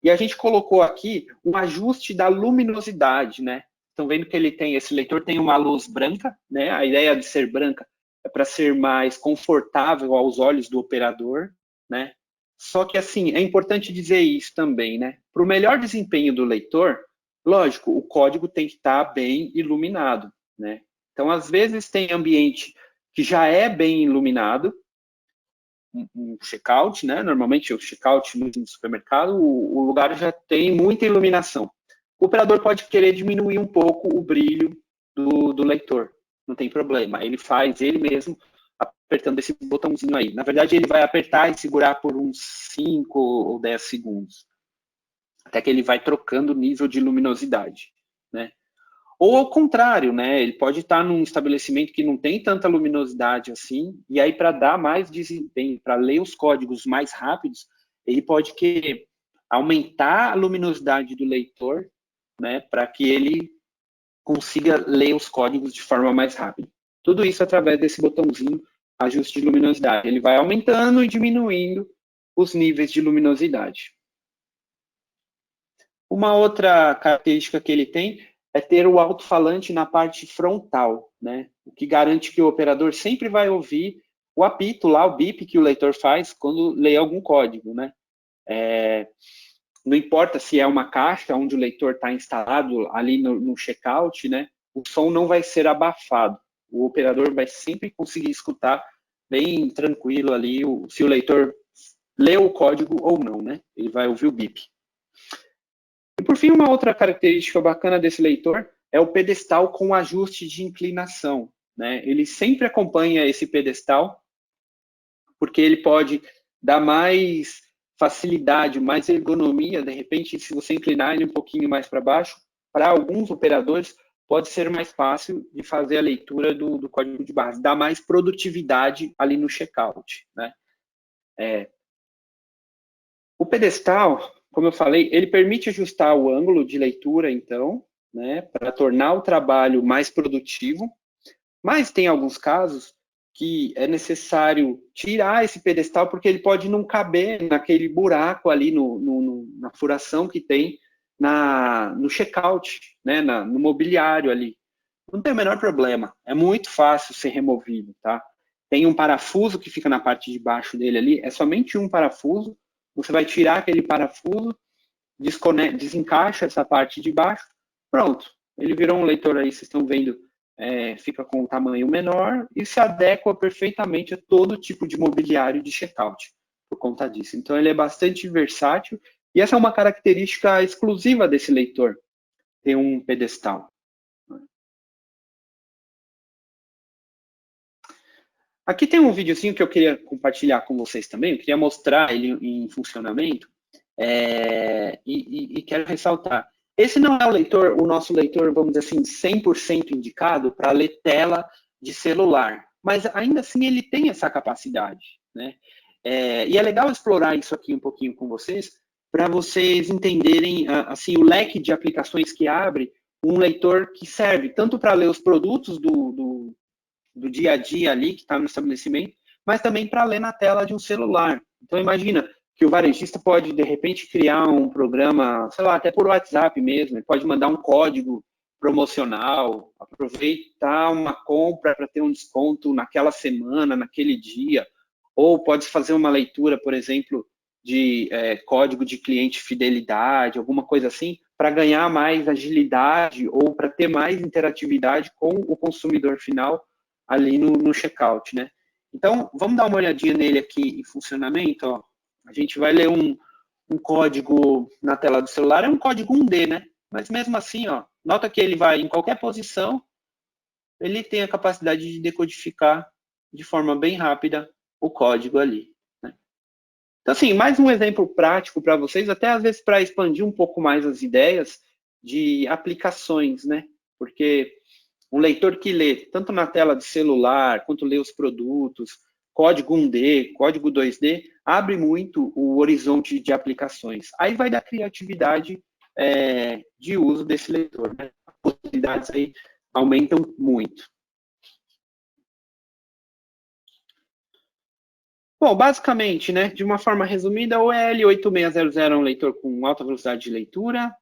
E a gente colocou aqui um ajuste da luminosidade, né? Estão vendo que esse leitor tem uma luz branca, né? A ideia de ser branca é para ser mais confortável aos olhos do operador, né? Só que, assim, é importante dizer isso também, né? Para o melhor desempenho do leitor, lógico, o código tem que estar bem iluminado, né? Então, às vezes, tem ambiente que já é bem iluminado, um checkout, né? Normalmente, o checkout no supermercado, o lugar já tem muita iluminação. O operador pode querer diminuir um pouco o brilho do leitor, não tem problema. Ele faz ele mesmo apertando esse botãozinho aí. Na verdade, ele vai apertar e segurar por uns 5 ou 10 segundos, até que ele vai trocando o nível de luminosidade, né? Ou ao contrário, né? Ele pode estar num estabelecimento que não tem tanta luminosidade assim, e aí para dar mais desempenho, para ler os códigos mais rápidos, ele pode querer aumentar a luminosidade do leitor, né? Para que ele consiga ler os códigos de forma mais rápida. Tudo isso através desse botãozinho, ajuste de luminosidade. Ele vai aumentando e diminuindo os níveis de luminosidade. Uma outra característica que ele tem é ter o alto-falante na parte frontal, né? O que garante que o operador sempre vai ouvir o apito lá, o bip que o leitor faz quando lê algum código, né? Não importa se é uma caixa onde o leitor está instalado ali no checkout, né? O som não vai ser abafado. O operador vai sempre conseguir escutar bem tranquilo ali se o leitor leu o código ou não, né? Ele vai ouvir o bip. E por fim, uma outra característica bacana desse leitor é o pedestal com ajuste de inclinação, né? Ele sempre acompanha esse pedestal, porque ele pode dar mais facilidade, mais ergonomia, de repente, se você inclinar ele um pouquinho mais para baixo, para alguns operadores pode ser mais fácil de fazer a leitura do código de base, dá mais produtividade ali no checkout, né? O pedestal, como eu falei, ele permite ajustar o ângulo de leitura, então, né, para tornar o trabalho mais produtivo, mas tem alguns casos que é necessário tirar esse pedestal porque ele pode não caber naquele buraco ali na furação que tem no checkout, né, no mobiliário ali. Não tem o menor problema, é muito fácil ser removido, tá? Tem um parafuso que fica na parte de baixo dele ali, é somente um parafuso, você vai tirar aquele parafuso, desencaixa essa parte de baixo, pronto. Ele virou um leitor aí, vocês estão vendo fica com um tamanho menor e se adequa perfeitamente a todo tipo de mobiliário de checkout, por conta disso. Então, ele é bastante versátil e essa é uma característica exclusiva desse leitor, ter um pedestal. Aqui tem um videozinho que eu queria compartilhar com vocês também, eu queria mostrar ele em funcionamento, e quero ressaltar. Esse não é o nosso leitor, vamos dizer assim, 100% indicado para ler tela de celular, mas ainda assim ele tem essa capacidade, né? E é legal explorar isso aqui um pouquinho com vocês, para vocês entenderem assim, o leque de aplicações que abre um leitor que serve tanto para ler os produtos do dia a dia ali, que está no estabelecimento, mas também para ler na tela de um celular. Então, imagina que o varejista pode, de repente, criar um programa, sei lá, até por WhatsApp mesmo, ele pode mandar um código promocional, aproveitar uma compra para ter um desconto naquela semana, naquele dia, ou pode fazer uma leitura, por exemplo, de código de cliente fidelidade, alguma coisa assim, para ganhar mais agilidade ou para ter mais interatividade com o consumidor final ali no checkout, né? Então, vamos dar uma olhadinha nele aqui em funcionamento, ó. A gente vai ler um código na tela do celular, é um código 1D, né? Mas mesmo assim, ó, nota que ele vai em qualquer posição, ele tem a capacidade de decodificar de forma bem rápida o código ali, né? Então, assim, mais um exemplo prático para vocês, até às vezes para expandir um pouco mais as ideias de aplicações, né? Porque um leitor que lê tanto na tela de celular, quanto lê os produtos, código 1D, código 2D, abre muito o horizonte de aplicações. Aí vai da criatividade de uso desse leitor, né? As possibilidades aí aumentam muito. Bom, basicamente, né, de uma forma resumida, o EL8600 é um leitor com alta velocidade de leitura.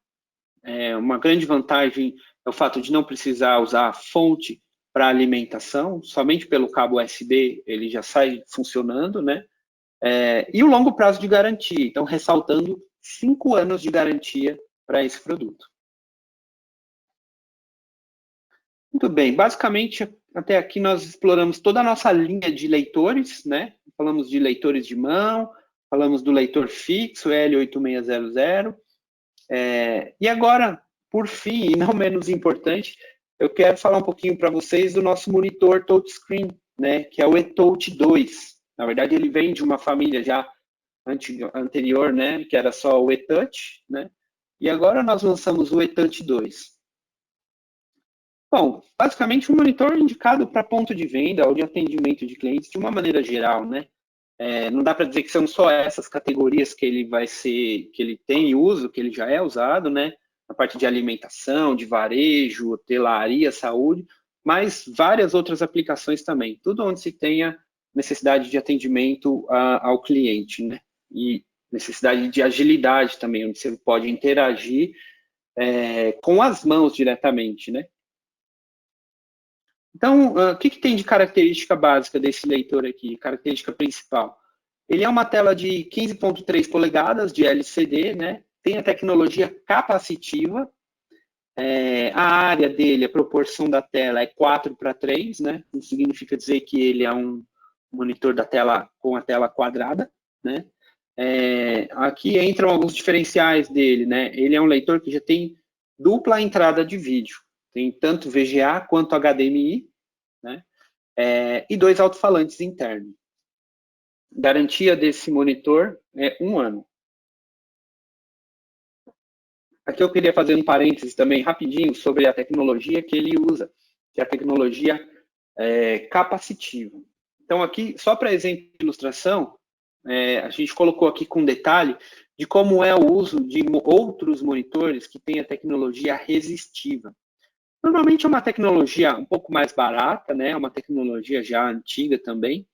Uma grande vantagem é o fato de não precisar usar fonte para alimentação, somente pelo cabo USB ele já sai funcionando, né? E o longo prazo de garantia, então ressaltando 5 anos de garantia para esse produto. Muito bem, basicamente até aqui nós exploramos toda a nossa linha de leitores, né? Falamos de leitores de mão, falamos do leitor fixo, L8600, e agora, por fim, e não menos importante, eu quero falar um pouquinho para vocês do nosso monitor touchscreen, né, que é o eTouch 2. Na verdade, ele vem de uma família já anterior, né, que era só o eTouch, né, e agora nós lançamos o eTouch 2. Bom, basicamente um monitor indicado para ponto de venda ou de atendimento de clientes de uma maneira geral, né? Não dá para dizer que são só essas categorias que ele vai ser, que ele tem uso, que ele já é usado, né? A parte de alimentação, de varejo, hotelaria, saúde, mas várias outras aplicações também. Tudo onde se tenha necessidade de atendimento ao cliente, né? E necessidade de agilidade também, onde você pode interagir com as mãos diretamente, né? Então, o que tem de característica básica desse leitor aqui, característica principal? Ele é uma tela de 15,3 polegadas de LCD, né? Tem a tecnologia capacitiva, a área dele, a proporção da tela é 4:3, né? Isso significa dizer que ele é um monitor da tela com a tela quadrada, né? Aqui entram alguns diferenciais dele, né? Ele é um leitor que já tem dupla entrada de vídeo, tem tanto VGA quanto HDMI, né? E 2 alto-falantes internos. Garantia desse monitor é 1 ano. Aqui eu queria fazer um parênteses também rapidinho sobre a tecnologia que ele usa, que é a tecnologia capacitiva. Então aqui, só para exemplo de ilustração, a gente colocou aqui com detalhe de como é o uso de outros monitores que têm a tecnologia resistiva. Normalmente é uma tecnologia um pouco mais barata, né? Uma tecnologia já antiga também,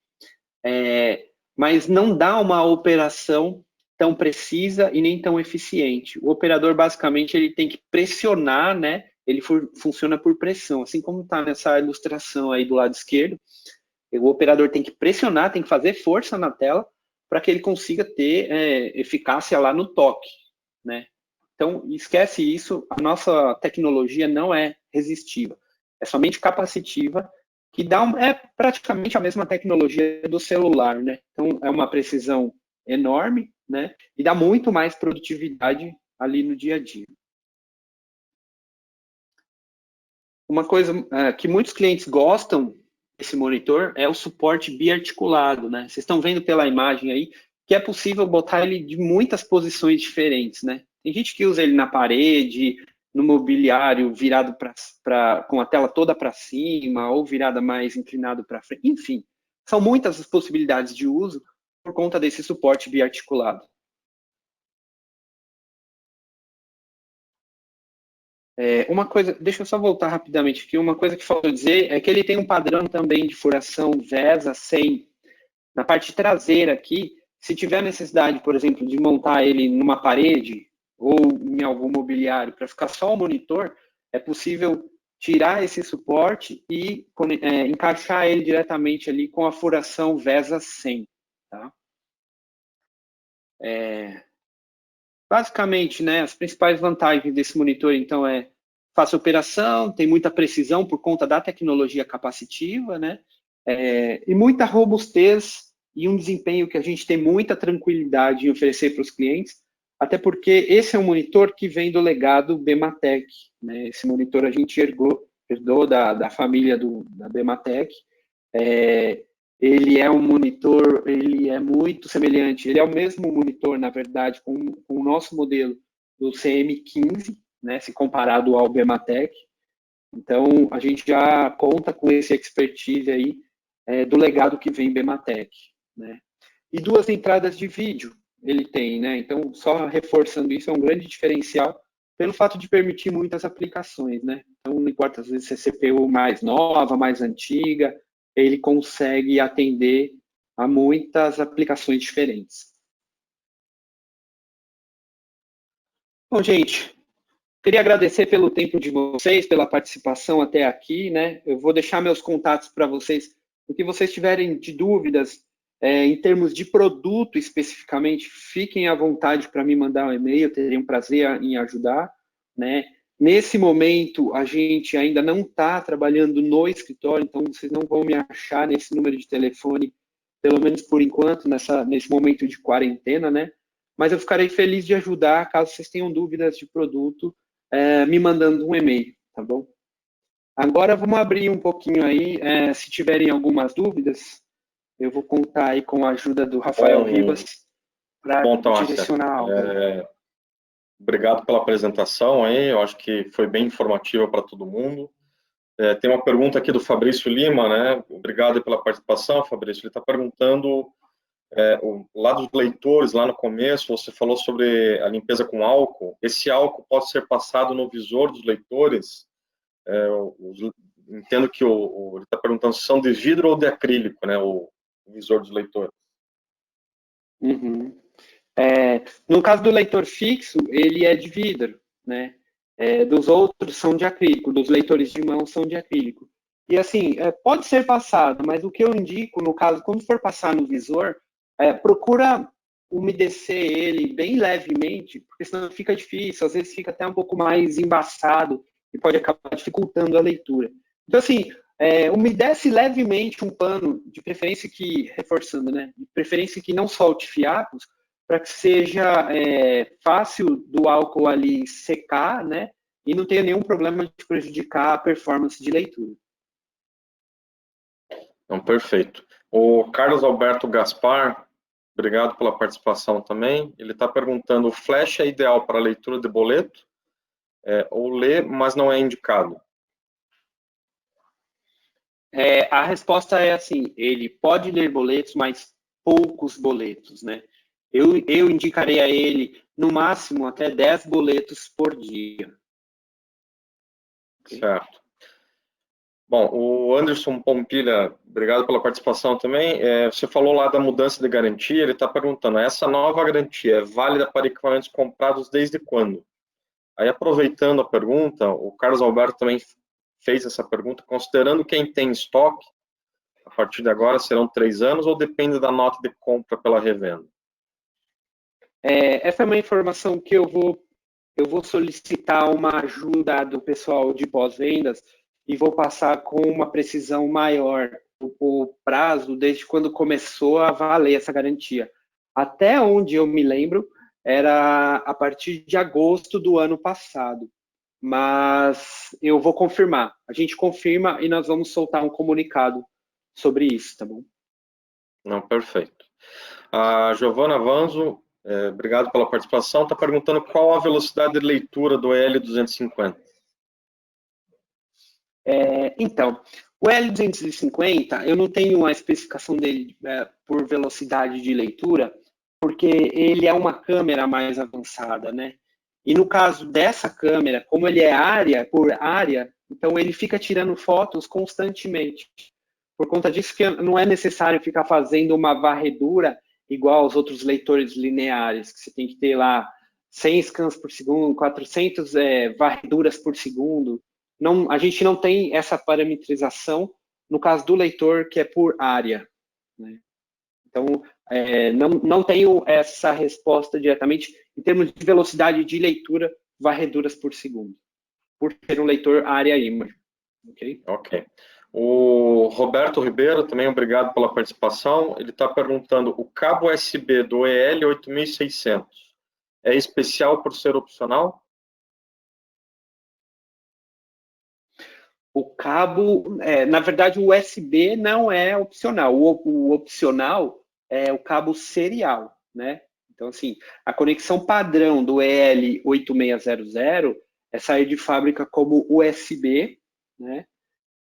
mas não dá uma operação tão precisa e nem tão eficiente. O operador, basicamente, ele tem que pressionar, né? Ele funciona por pressão, assim como está nessa ilustração aí do lado esquerdo. O operador tem que pressionar, tem que fazer força na tela para que ele consiga ter eficácia lá no toque, né? Então, esquece isso, a nossa tecnologia não é resistiva. é somente capacitiva, que é praticamente a mesma tecnologia do celular, né? Então, é uma precisão enorme, né? E dá muito mais produtividade ali no dia a dia. Uma coisa que muitos clientes gostam desse monitor é o suporte biarticulado, né? Vocês estão vendo pela imagem aí que é possível botar ele de muitas posições diferentes, né? Tem gente que usa ele na parede, no mobiliário virado com a tela toda para cima ou virada mais inclinado para frente. Enfim, são muitas as possibilidades de uso por conta desse suporte biarticulado. Uma coisa, deixa eu só voltar rapidamente aqui, uma coisa que faltou dizer é que ele tem um padrão também de furação VESA 100 na parte traseira aqui. Se tiver necessidade, por exemplo, de montar ele numa parede ou em algum mobiliário para ficar só o monitor, é possível tirar esse suporte e encaixar ele diretamente ali com a furação VESA 100. Tá? Basicamente, né, as principais vantagens desse monitor, então, é fácil operação, tem muita precisão por conta da tecnologia capacitiva, né, e muita robustez e um desempenho que a gente tem muita tranquilidade em oferecer para os clientes, até porque esse é um monitor que vem do legado Bematec, né, esse monitor a gente herdou da família da Bematec. Ele é um monitor, ele é muito semelhante, ele é o mesmo monitor, na verdade, com o nosso modelo do CM15, né, se comparado ao Bematec. Então, a gente já conta com esse expertise aí do legado que vem Bematec, né. E 2 entradas de vídeo ele tem, né, então, só reforçando isso, é um grande diferencial pelo fato de permitir muitas aplicações, né. Então, não importa, às vezes, se é CPU mais nova, mais antiga, ele consegue atender a muitas aplicações diferentes. Bom, gente, queria agradecer pelo tempo de vocês, pela participação até aqui, né? Eu vou deixar meus contatos para vocês. O que vocês tiverem de dúvidas em termos de produto especificamente, fiquem à vontade para me mandar um e-mail, eu teria um prazer em ajudar, né? Nesse momento, a gente ainda não está trabalhando no escritório, então vocês não vão me achar nesse número de telefone, pelo menos por enquanto, nesse momento de quarentena, né? Mas eu ficarei feliz de ajudar caso vocês tenham dúvidas de produto, me mandando um e-mail, tá bom? Agora vamos abrir um pouquinho aí, se tiverem algumas dúvidas, eu vou contar aí com a ajuda do Rafael Ribas para direcionar algo. Obrigado pela apresentação aí, eu acho que foi bem informativa para todo mundo. Tem uma pergunta aqui do Fabrício Lima, né? Obrigado pela participação, Fabrício. Ele está perguntando, lá dos leitores, lá no começo, você falou sobre a limpeza com álcool. Esse álcool pode ser passado no visor dos leitores? Entendo que ele está perguntando se são de vidro ou de acrílico, né? O visor dos leitores. Uhum. No caso do leitor fixo, ele é de vidro, né? Dos outros são de acrílico, dos leitores de mão são de acrílico. E assim, pode ser passado, mas o que eu indico, no caso, quando for passar no visor, procura umedecer ele bem levemente, porque senão fica difícil, às vezes fica até um pouco mais embaçado e pode acabar dificultando a leitura. Então, assim, umedece levemente um pano, de preferência que, reforçando, né? De preferência que não solte fiapos, para que seja fácil do álcool ali secar, né? E não tenha nenhum problema de prejudicar a performance de leitura. Então, perfeito. O Carlos Alberto Gaspar, obrigado pela participação também. Ele está perguntando, o flash é ideal para leitura de boleto? Ou lê, mas não é indicado? A resposta é assim, ele pode ler boletos, mas poucos boletos, né? Eu indicarei a ele, no máximo, até 10 boletos por dia. Certo. Bom, o Anderson Pompilha, obrigado pela participação também. Você falou lá da mudança de garantia, ele está perguntando, essa nova garantia é válida para equipamentos comprados desde quando? Aí, aproveitando a pergunta, o Carlos Alberto também fez essa pergunta, considerando quem tem estoque, a partir de agora serão 3 anos ou depende da nota de compra pela revenda? Essa é uma informação que eu vou solicitar uma ajuda do pessoal de pós-vendas e vou passar com uma precisão maior o prazo desde quando começou a valer essa garantia. Até onde eu me lembro, era a partir de agosto do ano passado. Mas eu vou confirmar. A gente confirma e nós vamos soltar um comunicado sobre isso, tá bom? Não, perfeito. A Giovana Vanzo, obrigado pela participação, está perguntando qual a velocidade de leitura do EL250. Então, o L250, eu não tenho a especificação dele por velocidade de leitura, porque ele é uma câmera mais avançada, né? E no caso dessa câmera, como ele é área por área, então ele fica tirando fotos constantemente. Por conta disso que não é necessário ficar fazendo uma varredura igual aos outros leitores lineares, que você tem que ter lá 100 scans por segundo, 400 varreduras por segundo. Não, a gente não tem essa parametrização no caso do leitor, que é por área, né? Então, não tenho essa resposta diretamente em termos de velocidade de leitura, varreduras por segundo, por ser um leitor área image. Ok? Ok. O Roberto Ribeiro, também obrigado pela participação. Ele está perguntando, o cabo USB do EL8600 é especial por ser opcional? O cabo, na verdade, o USB não é opcional. O opcional é o cabo serial, né? Então, assim, a conexão padrão do EL8600 é sair de fábrica como USB, né?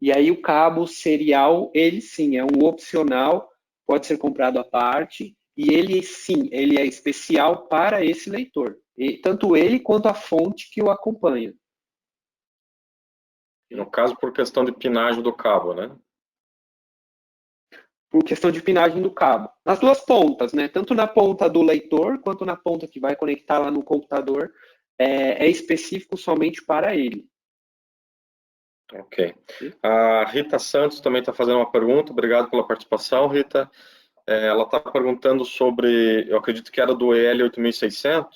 E aí o cabo serial, ele sim, é um opcional, pode ser comprado à parte, e ele sim, ele é especial para esse leitor. E, tanto ele quanto a fonte que o acompanha. No caso, por questão de pinagem do cabo, né? Por questão de pinagem do cabo. Nas duas pontas, né? Tanto na ponta do leitor, quanto na ponta que vai conectar lá no computador, é específico somente para ele. Ok. A Rita Santos também está fazendo uma pergunta. Obrigado pela participação, Rita. Ela está perguntando sobre, eu acredito que era do EL8600,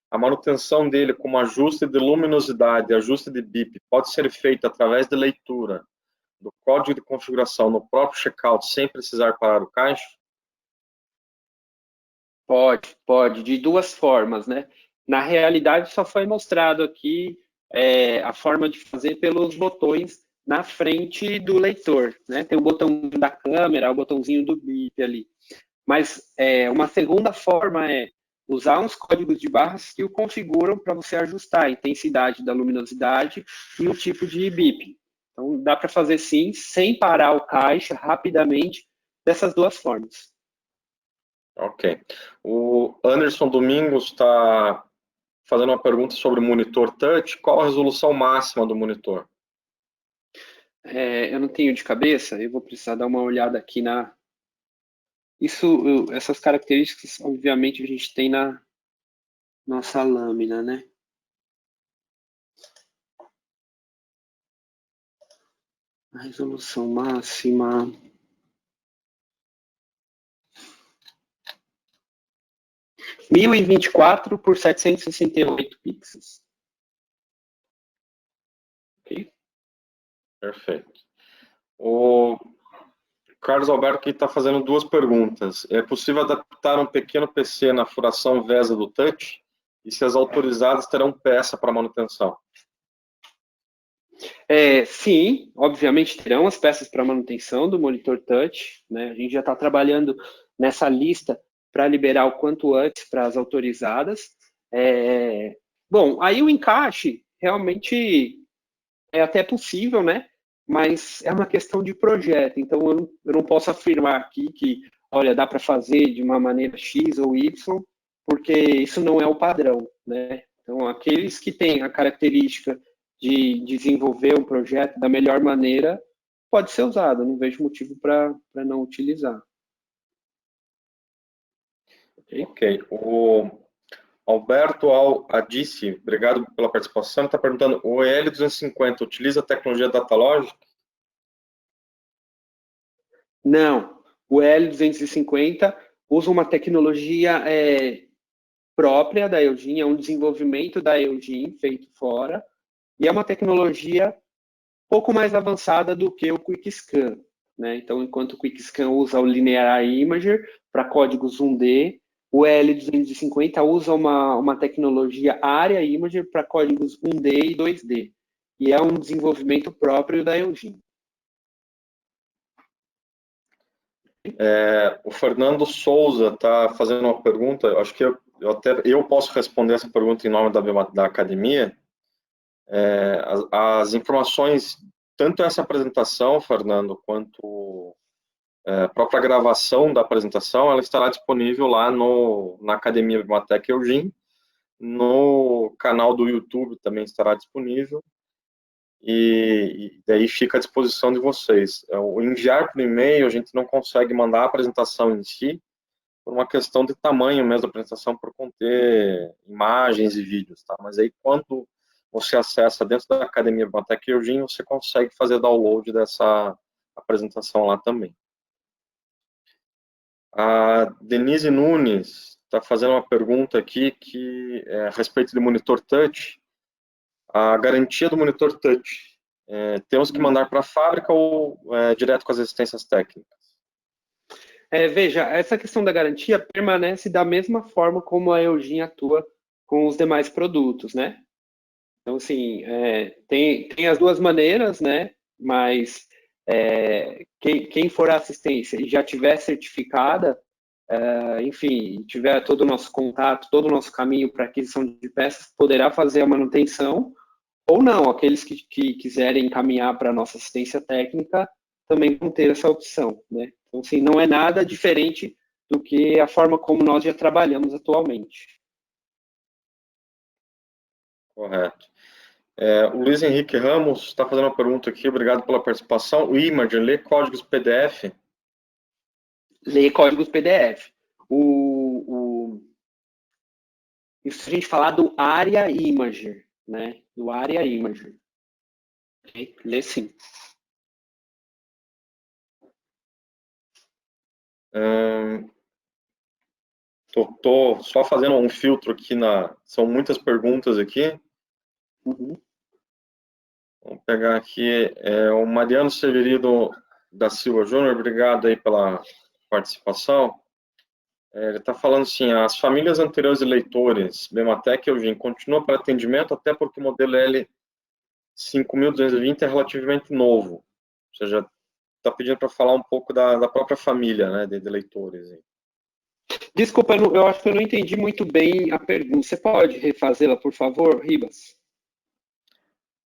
a manutenção dele como ajuste de luminosidade, ajuste de BIP, pode ser feita através de leitura do código de configuração no próprio checkout, sem precisar parar o caixa? Pode, de duas formas, né? Na realidade, só foi mostrado aqui a forma de fazer pelos botões na frente do leitor, né? Tem o botão da câmera, o botãozinho do bip ali. Mas uma segunda forma é usar uns códigos de barras que o configuram para você ajustar a intensidade da luminosidade e o tipo de bip. Então, dá para fazer sim, sem parar o caixa, rapidamente, dessas duas formas. Ok. O Anderson Domingos está fazendo uma pergunta sobre o monitor touch. Qual a resolução máxima do monitor? Eu não tenho de cabeça, eu vou precisar dar uma olhada aqui na... Essas características, obviamente, a gente tem na nossa lâmina, né? A resolução máxima... 1024 por 768 pixels. Ok? Perfeito. O Carlos Alberto está fazendo duas perguntas. É possível adaptar um pequeno PC na furação VESA do touch? E se as autorizadas terão peça para manutenção? Sim, obviamente terão as peças para manutenção do monitor touch, né? A gente já está trabalhando nessa lista para liberar o quanto antes para as autorizadas. Bom, aí o encaixe realmente é até possível, né? Mas é uma questão de projeto, então eu não posso afirmar aqui que, olha, dá para fazer de uma maneira X ou Y, porque isso não é o padrão, né? Então, aqueles que têm a característica de desenvolver um projeto da melhor maneira, pode ser usado, não vejo motivo para não utilizar. Ok. O Alberto Adici, obrigado pela participação, está perguntando, o EL250 utiliza a tecnologia Datalogic? Não, o L250 usa uma tecnologia própria da Eugene, é um desenvolvimento da Eugene feito fora, e é uma tecnologia pouco mais avançada do que o QuickScan, né? Então, enquanto o QuickScan usa o Linear Imager para códigos 1D, o EL250 usa uma tecnologia Area Imager para códigos 1D e 2D. E é um desenvolvimento próprio da Eugene. O Fernando Souza está fazendo uma pergunta, acho que eu posso responder essa pergunta em nome da academia. As informações, tanto essa apresentação, Fernando, quanto a própria gravação da apresentação, ela estará disponível lá na Academia Bimatec Eugene, no canal do YouTube também estará disponível, e daí fica à disposição de vocês. O enviar por e-mail, a gente não consegue mandar a apresentação em si, por uma questão de tamanho mesmo da apresentação, por conter imagens e vídeos, tá? Mas aí, quando você acessa dentro da Academia Bimatec Eugene, você consegue fazer download dessa apresentação lá também. A Denise Nunes está fazendo uma pergunta aqui a respeito do monitor touch. A garantia do monitor touch, temos que mandar para a fábrica ou direto com as assistências técnicas? Veja, essa questão da garantia permanece da mesma forma como a Eugene atua com os demais produtos, né? Então, assim, tem as duas maneiras, né? Mas quem for a assistência e já tiver certificada, enfim, tiver todo o nosso contato, todo o nosso caminho para aquisição de peças, poderá fazer a manutenção, ou não, aqueles que quiserem encaminhar para a nossa assistência técnica também vão ter essa opção, né? Então, assim, não é nada diferente do que a forma como nós já trabalhamos atualmente. Correto. O Luiz Henrique Ramos está fazendo uma pergunta aqui, obrigado pela participação. O Image lê códigos PDF? Lê códigos PDF. Isso a gente falar do Area Imager, né? Do Area Imager. Okay? Lê sim. Tô só fazendo um filtro aqui são muitas perguntas aqui. Uhum. Vamos pegar aqui o Mariano Severino da Silva Júnior, obrigado aí pela participação. Ele está falando assim, as famílias anteriores de leitores, Bimatec e Eugene, continuam para atendimento, até porque o modelo L5220 é relativamente novo. Ou seja, está pedindo para falar um pouco da própria família, né, de leitores. Desculpa, eu acho que eu não entendi muito bem a pergunta. Você pode refazê-la, por favor, Ribas?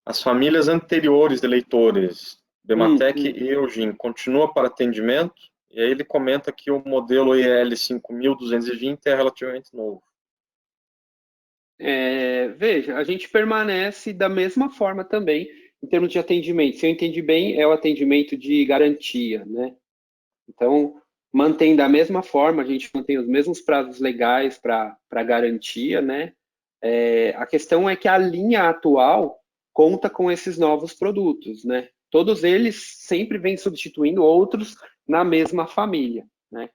As famílias anteriores de leitores, Bimatec e Eugene, continuam para atendimento, e aí ele comenta que o modelo EL5220 é relativamente novo. Veja, a gente permanece da mesma forma também em termos de atendimento. Se eu entendi bem, é o atendimento de garantia, né? Então, mantém da mesma forma, a gente mantém os mesmos prazos legais para garantia, né? A questão é que a linha atual conta com esses novos produtos, né? Todos eles sempre vêm substituindo outros na mesma família, né?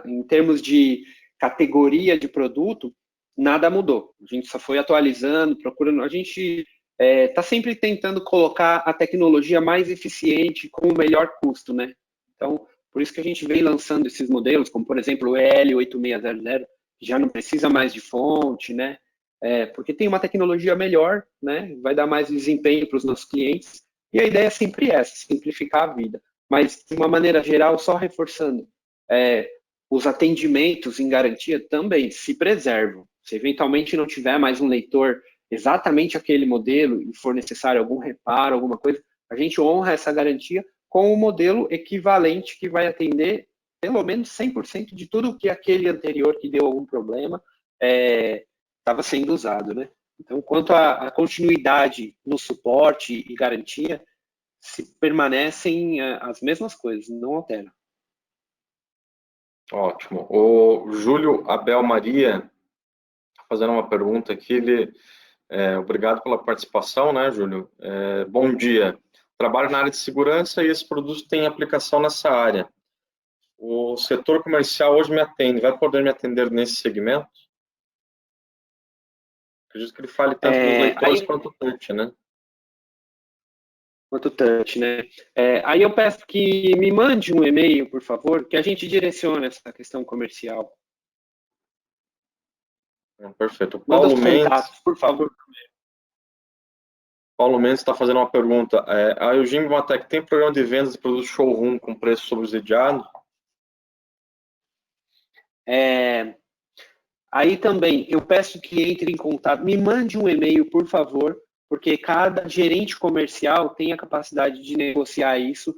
Em termos de categoria de produto, nada mudou. A gente só foi atualizando, procurando. A gente está sempre tentando colocar a tecnologia mais eficiente com o melhor custo, né? Então, por isso que a gente vem lançando esses modelos, como por exemplo o EL8600, que já não precisa mais de fonte, né? Porque tem uma tecnologia melhor, né? Vai dar mais desempenho para os nossos clientes. E a ideia é sempre essa, simplificar a vida. Mas, de uma maneira geral, só reforçando, os atendimentos em garantia também se preservam. Se eventualmente não tiver mais um leitor exatamente aquele modelo e for necessário algum reparo, alguma coisa, a gente honra essa garantia com um modelo equivalente que vai atender pelo menos 100% de tudo que aquele anterior que deu algum problema estava sendo usado, né? Então, quanto à continuidade no suporte e garantia, se permanecem as mesmas coisas, não alteram. Ótimo. O Júlio Abel Maria fazendo uma pergunta aqui, obrigado pela participação, né, Júlio? Bom dia. Trabalho na área de segurança e esse produto tem aplicação nessa área. O setor comercial hoje me atende, vai poder me atender nesse segmento? Acredito que ele fale tanto dos leitores quanto do touch, né? quanto touch, né? Aí eu peço que me mande um e-mail, por favor, que a gente direcione essa questão comercial. Perfeito. Manda os contatos, por favor. Paulo Mendes está fazendo uma pergunta. A Eugênio Matec tem programa de vendas de produtos showroom com preço subsidiado? Aí também, eu peço que entre em contato, me mande um e-mail, por favor, porque cada gerente comercial tem a capacidade de negociar isso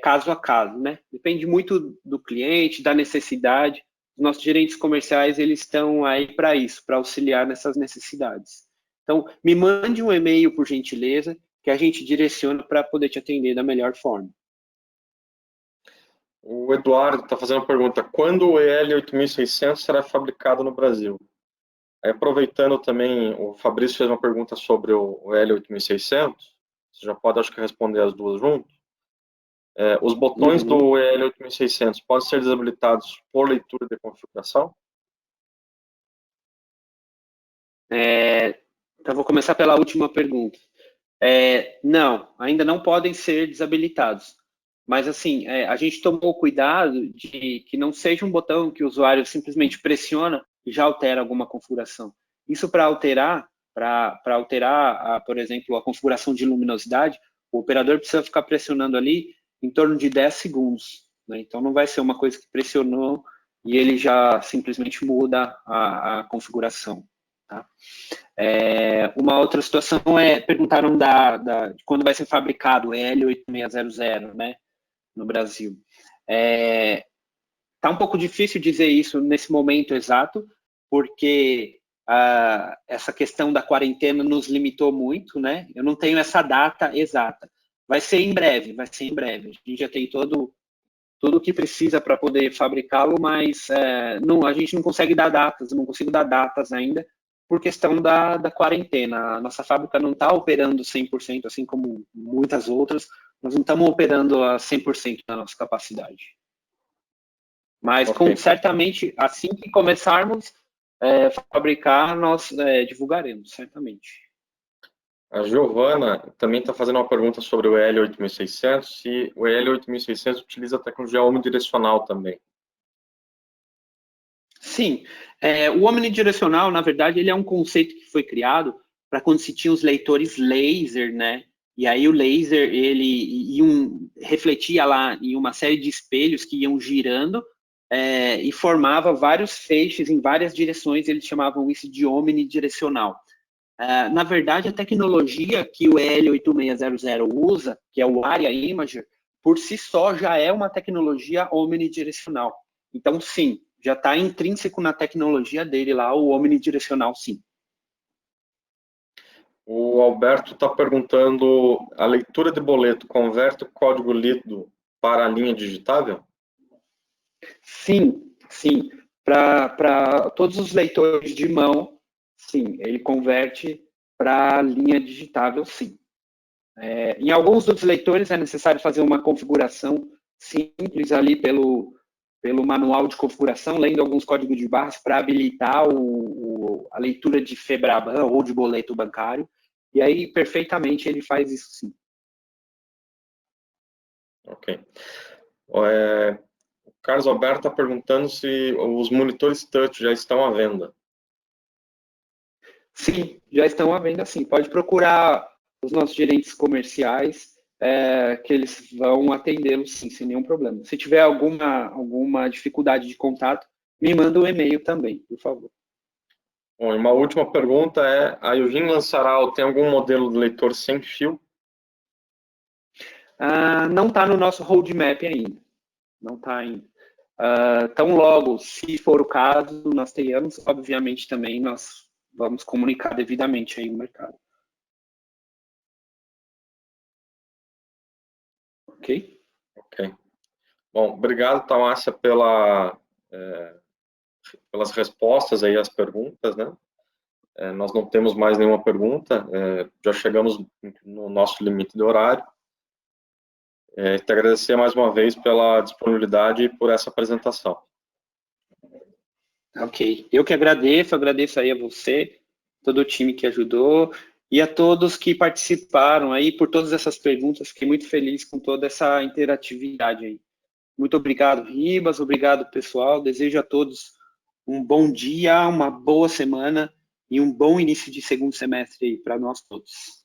caso a caso, né? Depende muito do cliente, da necessidade. Os nossos gerentes comerciais, eles estão aí para isso, para auxiliar nessas necessidades. Então, me mande um e-mail, por gentileza, que a gente direciona para poder te atender da melhor forma. O Eduardo está fazendo uma pergunta. Quando o EL8600 será fabricado no Brasil? Aproveitando também, o Fabrício fez uma pergunta sobre o EL8600. Você já pode, acho que, responder as duas juntas. Os botões do EL8600 podem ser desabilitados por leitura de configuração? Então, vou começar pela última pergunta. Não, ainda não podem ser desabilitados. Mas, assim, a gente tomou cuidado de que não seja um botão que o usuário simplesmente pressiona e já altera alguma configuração. Isso para alterar, por exemplo, a configuração de luminosidade, o operador precisa ficar pressionando ali em torno de 10 segundos. Né? Então, não vai ser uma coisa que pressionou e ele já simplesmente muda a configuração. Tá? Uma outra situação perguntaram de quando vai ser fabricado o EL8600, né, no Brasil. Tá um pouco difícil dizer isso nesse momento exato, porque essa questão da quarentena nos limitou muito, né? Eu não tenho essa data exata. Vai ser em breve, vai ser em breve. A gente já tem tudo o que precisa para poder fabricá-lo, mas a gente não consegue dar datas, não consigo dar datas ainda, por questão da quarentena. A nossa fábrica não está operando 100%, assim como muitas outras, nós não estamos operando a 100% da nossa capacidade. Mas, certamente, assim que começarmos a fabricar, nós divulgaremos, certamente. A Giovana também está fazendo uma pergunta sobre o EL8600, se o EL8600 utiliza a tecnologia omnidirecional também. Sim, o omnidirecional, na verdade, ele é um conceito que foi criado para quando se tinha os leitores laser, né? E aí o laser, ele refletia lá em uma série de espelhos que iam girando e formava vários feixes em várias direções, eles chamavam isso de omnidirecional. Na verdade, a tecnologia que o EL8600 usa, que é o Aria Imager, por si só já é uma tecnologia omnidirecional. Então, sim, já está intrínseco na tecnologia dele lá, o omnidirecional, sim. O Alberto está perguntando, a leitura de boleto converte o código líquido para a linha digitável? Sim, sim. Para todos os leitores de mão, sim, ele converte para a linha digitável, sim. Em alguns dos leitores é necessário fazer uma configuração simples ali pelo manual de configuração, lendo alguns códigos de barras para habilitar a leitura de FEBRABAN ou de boleto bancário, e aí perfeitamente ele faz isso sim. Ok. O Carlos Alberto está perguntando se os monitores touch já estão à venda. Sim, já estão à venda sim. Pode procurar os nossos gerentes comerciais, que eles vão atendê-los sim, sem nenhum problema. Se tiver alguma dificuldade de contato, me manda um e-mail também, por favor. Bom, e uma última pergunta a Eugene lançará, tem algum modelo de leitor sem fio? Não está no nosso roadmap ainda. Não está ainda. Tão logo, se for o caso, nós tenhamos, obviamente também nós vamos comunicar devidamente aí no mercado. Ok? Ok. Bom, obrigado, Tamásia, pelas respostas aí às perguntas, né? Nós não temos mais nenhuma pergunta, já chegamos no nosso limite de horário. Te agradecer mais uma vez pela disponibilidade e por essa apresentação. Ok. Eu que agradeço aí a você, todo o time que ajudou, E a todos que participaram aí por todas essas perguntas, fiquei muito feliz com toda essa interatividade aí. Muito obrigado, Ribas, obrigado, pessoal. Desejo a todos um bom dia, uma boa semana e um bom início de segundo semestre aí para nós todos.